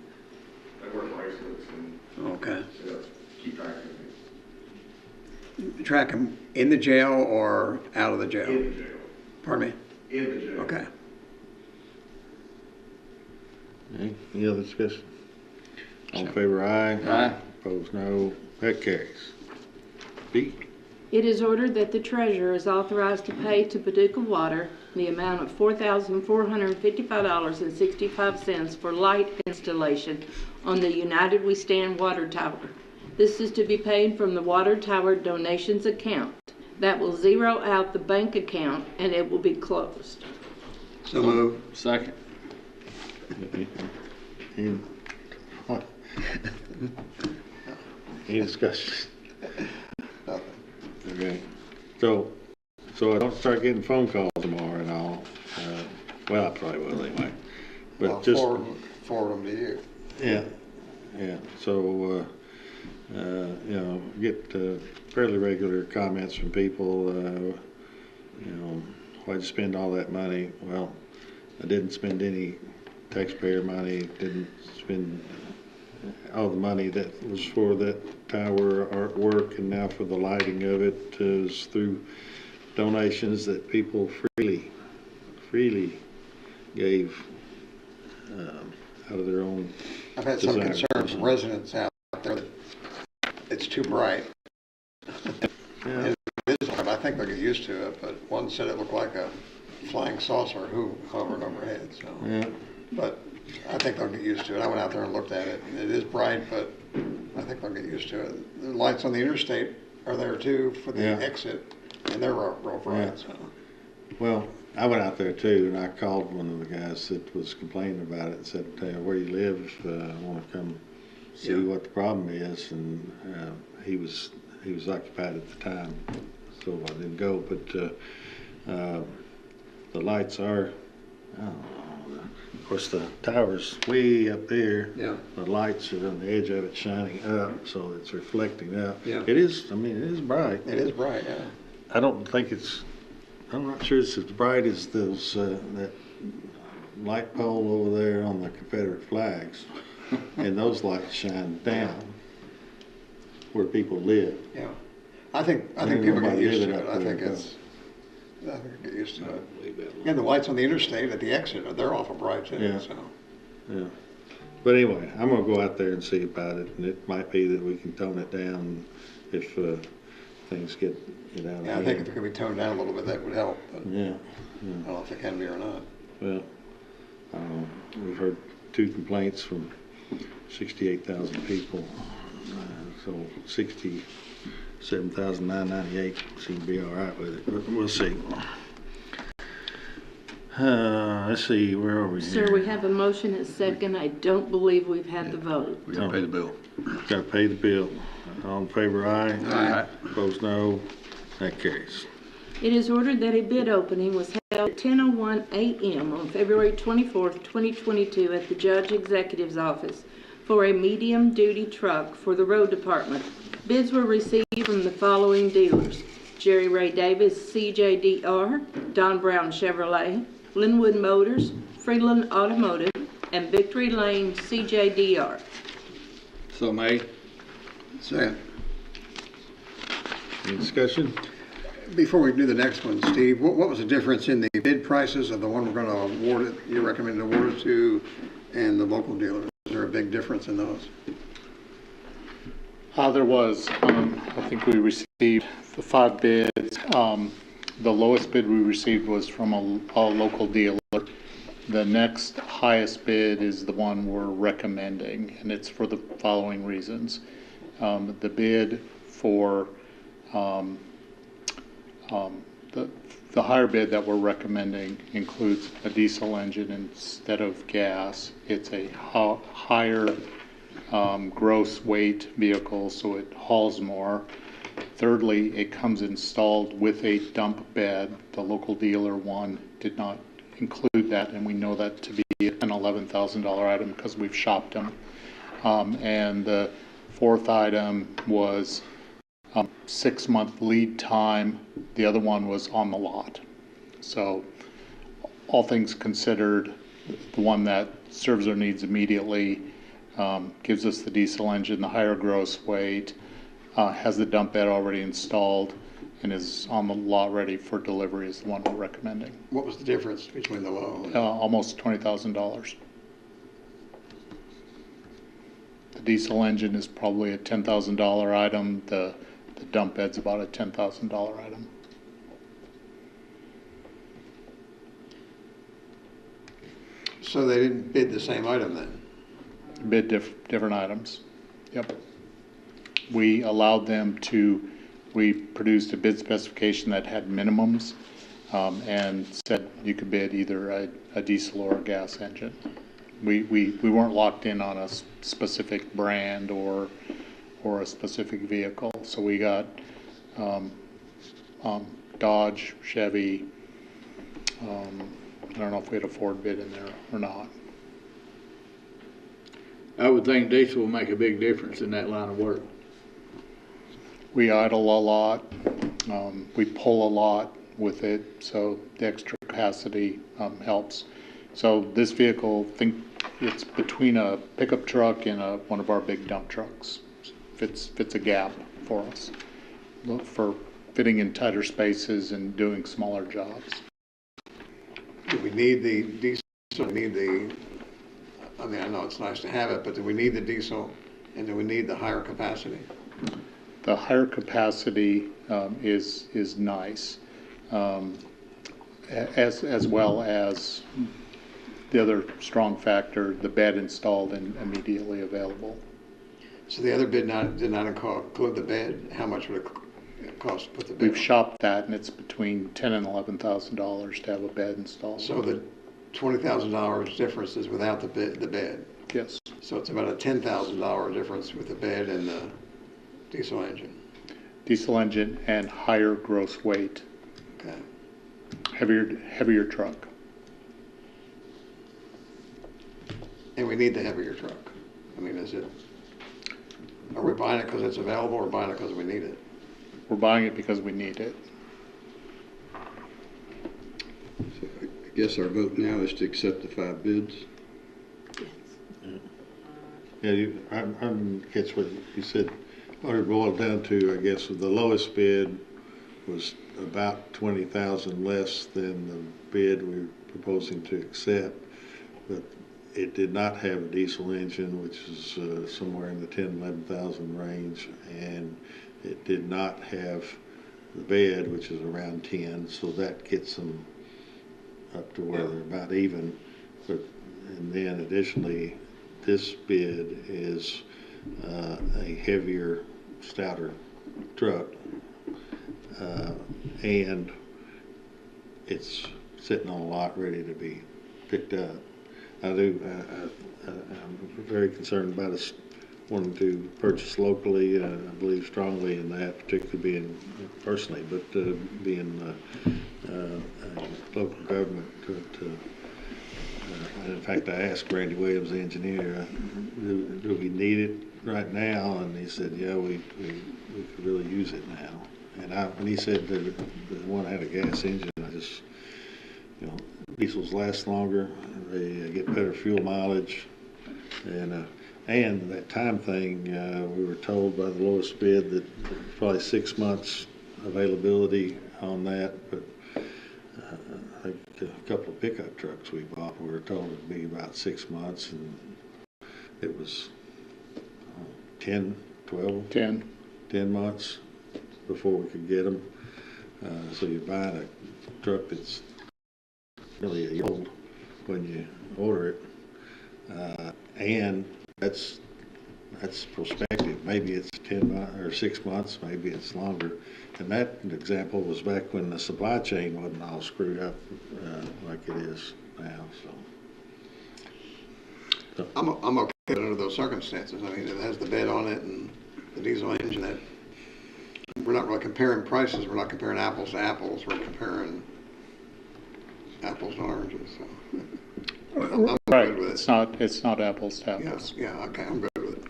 They wear bracelets and Okay. keep track of things. Track them in the jail or out of the jail? In the jail. Pardon me? In the jail. Okay. Any other discussion? All in favor, aye. Aye. Opposed, no. That carries. B. It is ordered that the treasurer is authorized to pay to Paducah Water the amount of $4,455.65 for light installation on the United We Stand water tower. This is to be paid from the water tower donations account. That will zero out the bank account and it will be closed. So move. Second. Any discussion? Okay. So I don't start getting phone calls tomorrow and all. Well, I probably will anyway. But just Forward them to you. yeah. So get fairly regular comments from people. Why'd you spend all that money? Well, I didn't spend any taxpayer money. Didn't spend all the money that was for that tower artwork, and now for the lighting of it is through donations that people freely gave out of their own. I've had some desire. concerns from residents out there that it's too bright. Yeah. It is, I think they'll get used to it, but one said it looked like a flying saucer hovering overhead, so. Yeah. But I think they'll get used to it. I went out there and looked at it. It is bright, but I think they'll get used to it. The lights on the interstate are there too for the Yeah. exit, and they're real bright, so. Well, I went out there too, and I called one of the guys that was complaining about it and said, where you live, I want to come see what the problem is. And he was occupied at the time, so I didn't go. But the lights are, I don't know, of course the tower's way up there. Yeah. The lights are on the edge of it shining up, so it's reflecting up. Yeah. It is bright. It is bright, yeah. I'm not sure it's as bright as those that light pole over there on the Confederate flags, and those lights shine down where people live. Yeah. I think Ain't people get nobody used to living it. up I there, think they get used to it. Leave And the lights on the interstate at the exit, they're awful bright too, Yeah. so. Yeah. But anyway, I'm gonna go out there and see about it, and it might be that we can tone it down if things get out of Yeah, I hand. think if it could be toned down a little bit, that would help, but I Yeah. don't know if it can be or not. Well, we've heard 2 complaints from 68,000 people. So 67,998 seem to be all right with it, but we'll see. Let's see, where are we here? Sir, we have a motion and second. I don't believe we've had the vote. We gotta pay the bill. Got to pay the bill. All in favor, aye. Aye. Opposed, no. That carries. It is ordered that a bid opening was held at 10:01 a.m. on February 24th, 2022 at the Judge Executive's office for a medium-duty truck for the road department. Bids were received from the following dealers: Jerry Ray Davis, CJDR, Don Brown Chevrolet, Linwood Motors, Freeland Automotive, and Victory Lane CJDR. So made. Second. Any discussion? Before we do the next one, Steve, what was the difference in the bid prices of the one we're going to award it, you recommend to award it to, and the local dealer? Is there a big difference in those? There was, I think we received the 5 bids. The lowest bid we received was from a local dealer. The next highest bid is the one we're recommending, and it's for the following reasons. The bid for the higher bid that we're recommending includes a diesel engine instead of gas. It's a higher gross weight vehicle, so it hauls more. Thirdly, it comes installed with a dump bed. The local dealer one did not include that, and we know that to be an $11,000 item because we've shopped them. And the fourth item was 6-month lead time. The other one was on the lot. So all things considered, the one that serves our needs immediately, gives us the diesel engine, the higher gross weight, has the dump bed already installed, and is on the lot ready for delivery is the one we're recommending. What was the difference between the low? Almost $20,000. The diesel engine is probably a $10,000 item. The dump bed's about a $10,000 item. So they didn't bid the same item then? Bid different items. Yep. We allowed them to, we produced a bid specification that had minimums and said you could bid either a diesel or a gas engine. We weren't locked in on a specific brand or a specific vehicle. So we got Dodge, Chevy. I don't know if we had a Ford bid in there or not. I would think diesel will make a big difference in that line of work. We idle a lot. We pull a lot with it, so the extra capacity helps. So this vehicle, think it's between a pickup truck and one of our big dump trucks. Fits a gap for us for fitting in tighter spaces and doing smaller jobs. Do we need the diesel? I mean, I know it's nice to have it, but do we need the diesel, and do we need the higher capacity? The higher capacity is nice, as well as the other strong factor, the bed installed and immediately available. So the other bid did not include the bed. How much would it cost to put the bed? We've shopped that, and it's between $10,000 and $11,000 to have a bed installed. So the $20,000 difference is without the bed. Yes. So it's about a $10,000 difference with the bed and the diesel engine. Diesel engine and higher gross weight. Okay. Heavier truck. And we need the heavier truck. I mean, are we buying it because it's available, or buying it because we need it? We're buying it because we need it. So I guess our vote now is to accept the 5 bids. Yeah, I guess what you said, what it boiled down to, I guess, the lowest bid was about $20,000 less than the bid we were proposing to accept, but it did not have a diesel engine, which is somewhere in the 10,000, 11,000 range, and it did not have the bed, which is around 10, so that gets them up to where they're about even. But and then additionally, this bid is a heavier, stouter truck, and it's sitting on a lot ready to be picked up. I'm very concerned about us wanting to purchase locally. I believe strongly in that, particularly being personally, but being a local government. In fact, I asked Randy Williams, the engineer, do we need it right now? And he said, yeah, we could really use it now. And when he said that the one had a gas engine, I just, diesels last longer, they get better fuel mileage, and that time thing, we were told by the lowest bid that probably 6 months availability on that, but I think a couple of pickup trucks we bought, we were told it'd be about 6 months, and it was 10 months before we could get them. So you're buying a truck that's really a year old when you order it, and that's prospective. Maybe it's 10 months or 6 months, maybe it's longer. And that example was back when the supply chain wasn't all screwed up like it is now. So. I'm okay with it under those circumstances. I mean, it has the bed on it and the diesel engine. That we're not really comparing prices. We're not comparing apples to apples. We're comparing apples and oranges. So. I'm right. good with it. It's not apples to apples. Yeah, okay, I'm good with it.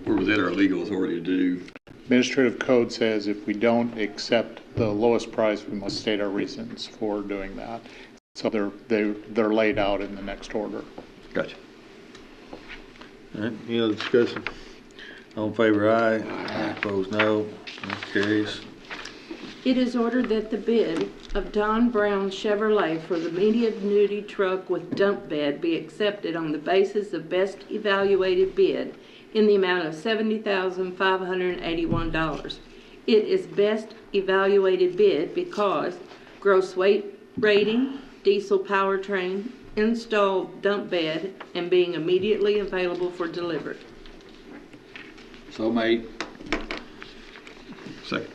We're within our legal authority to do. Administrative code says if we don't accept the lowest price, we must state our reasons for doing that. So they're laid out in the next order. Gotcha. All right, any other discussion? All in favor, aye. Aye. Opposed, no. That carries. It is ordered that the bid of Don Brown Chevrolet for the medium-duty truck with dump bed be accepted on the basis of best evaluated bid in the amount of $70,581. It is best evaluated bid because gross weight rating, diesel powertrain, installed dump bed, and being immediately available for delivery. So made. Second.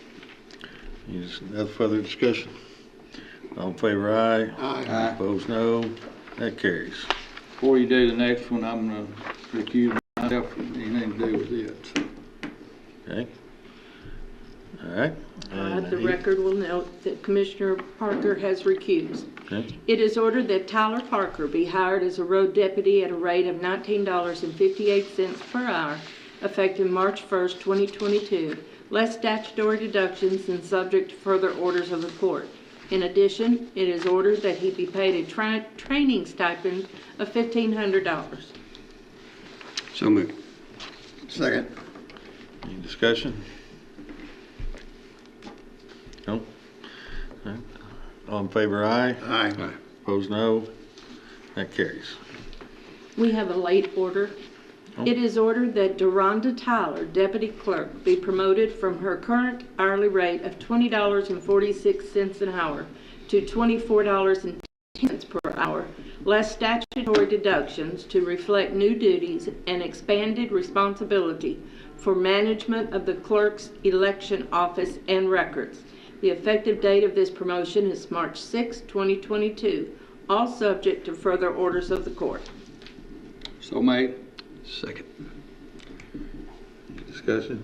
Any other further discussion? All in favor, aye. Aye. Opposed, no. That carries. Before you do the next one, I'm going to recuse myself from anything to do with it. So. Okay. All right. The record will note that Commissioner Parker has recused. Okay. It is ordered that Tyler Parker be hired as a road deputy at a rate of $19.58 per hour, effective March 1st, 2022, less statutory deductions and subject to further orders of the court. In addition, it is ordered that he be paid a training stipend of $1,500. So moved. Second. Any discussion? No? All right. All in favor, aye. Aye. Opposed, no. That carries. We have a late order. It is ordered that Deronda Tyler, Deputy Clerk, be promoted from her current hourly rate of $20.46 an hour to $24.10 per hour, less statutory deductions to reflect new duties and expanded responsibility for management of the clerk's election office and records. The effective date of this promotion is March 6, 2022, all subject to further orders of the court. So made. Second. Discussion?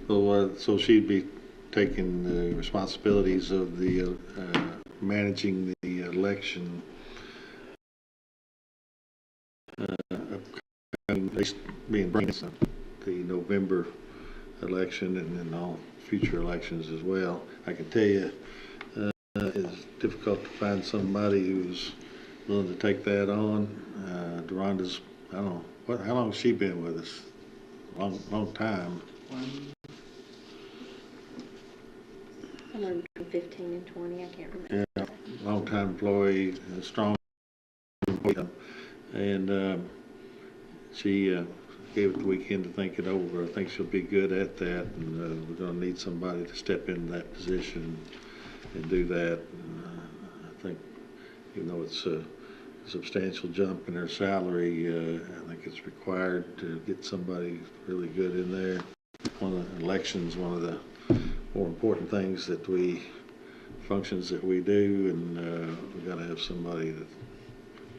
So she'd be taking the responsibilities of the managing the election being the November election and then all future elections as well. I can tell you it's difficult to find somebody who's willing to take that on. Deronda's, I don't know, how long has she been with us? Long time. Somewhere between 15 and 20, I can't remember. Yeah, long-time employee, a strong employee. And she gave it the weekend to think it over. I think she'll be good at that, and we're going to need somebody to step into that position and do that. I think, even though it's substantial jump in their salary. I think it's required to get somebody really good in there. One of the elections, one of the more important things functions that we do, and we've got to have somebody that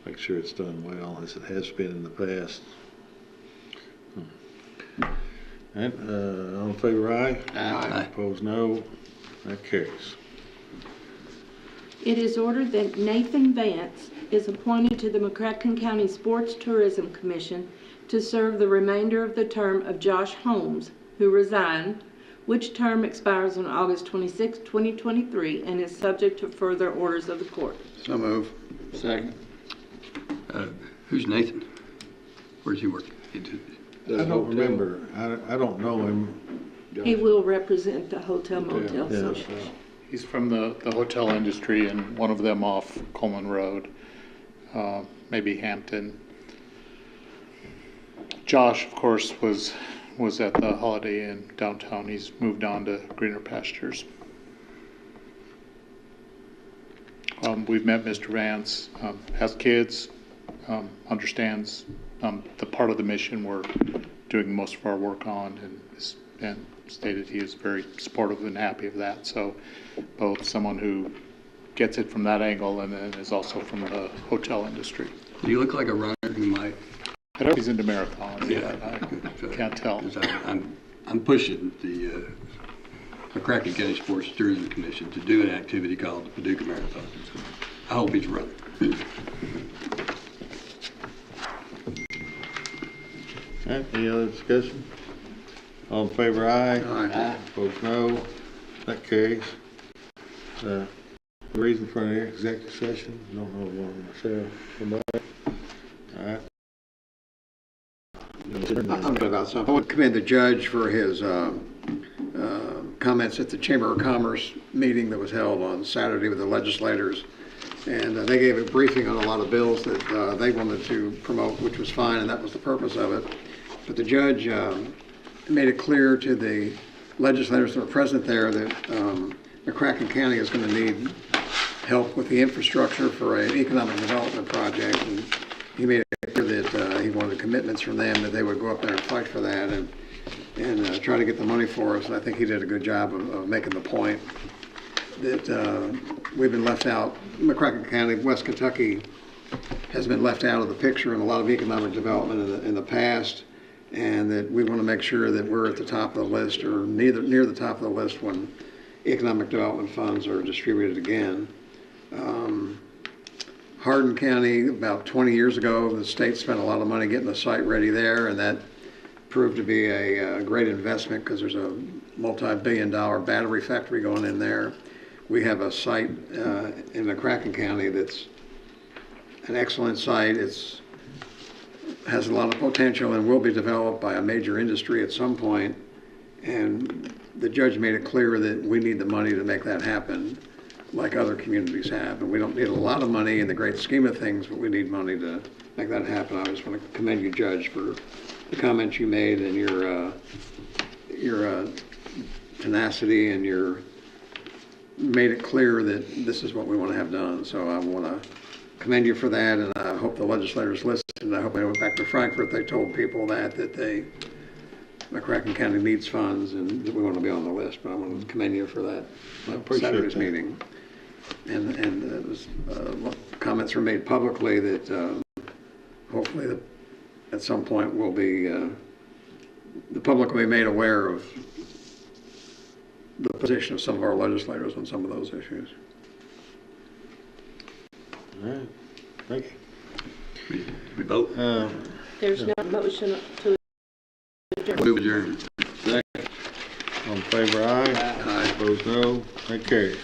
makes sure it's done well, as it has been in the past. All right, all in favor, aye? Aye. Opposed, no. That carries. It is ordered that Nathan Vance is appointed to the McCracken County Sports Tourism Commission to serve the remainder of the term of Josh Holmes, who resigned, which term expires on August 26, 2023, and is subject to further orders of the court. So move. Second. Who's Nathan? Where's he work? I don't remember. I don't know him. He will represent the Hotel Motel Association. He's from the hotel industry, and one of them off Coleman Road, maybe Hampton. Josh, of course, was at the Holiday Inn downtown. He's moved on to greener pastures. We've met Mr. Vance, has kids, understands the part of the mission we're doing most of our work on, and stated he is very supportive and happy of that. So both someone who gets it from that angle and then is also from the hotel industry. Do you look like a runner who might? I don't know if he's into marathons. Yeah. I can't tell. I'm pushing the McCracken County Sports Tourism Commission to do an activity called the Paducah Marathon. So I hope he's running. All right, any other discussion? All in favor, aye? Aye. Opposed, no. That carries. The reason for the executive session? Don't know one myself. Somebody? All right. I'm good about something. I want to commend the judge for his comments at the Chamber of Commerce meeting that was held on Saturday with the legislators. And they gave a briefing on a lot of bills that they wanted to promote, which was fine, and that was the purpose of it. But the judge made it clear to the legislators that were present there that McCracken County is going to need help with the infrastructure for an economic development project. And he made it clear that he wanted commitments from them, that they would go up there and fight for that and try to get the money for us. And I think he did a good job of making the point that we've been left out. McCracken County, West Kentucky, has been left out of the picture in a lot of economic development in the past, and that we want to make sure that we're at the top of the list or near the top of the list when economic development funds are distributed again. Hardin County, about 20 years ago, the state spent a lot of money getting the site ready there, and that proved to be a great investment because there's a multi-billion-dollar battery factory going in there. We have a site in McCracken County that's an excellent site. It has a lot of potential and will be developed by a major industry at some point. And the judge made it clear that we need the money to make that happen, like other communities have. And we don't need a lot of money in the great scheme of things, but we need money to make that happen. I just want to commend you, Judge, for the comments you made and your tenacity, and made it clear that this is what we want to have done. So I want to commend you for that, and I hope the legislators listened. I hope they went back to Frankfurt. They told people that McCracken County needs funds and that we want to be on the list. But I want to commend you for that Saturday's meeting. And it was, comments were made publicly that hopefully at some point will be the public will be made aware of the position of some of our legislators on some of those issues. All right, thank you. We vote. There's no motion to adjourn. Move adjourned. All in favor, aye. Aye. Opposed, no. That carries.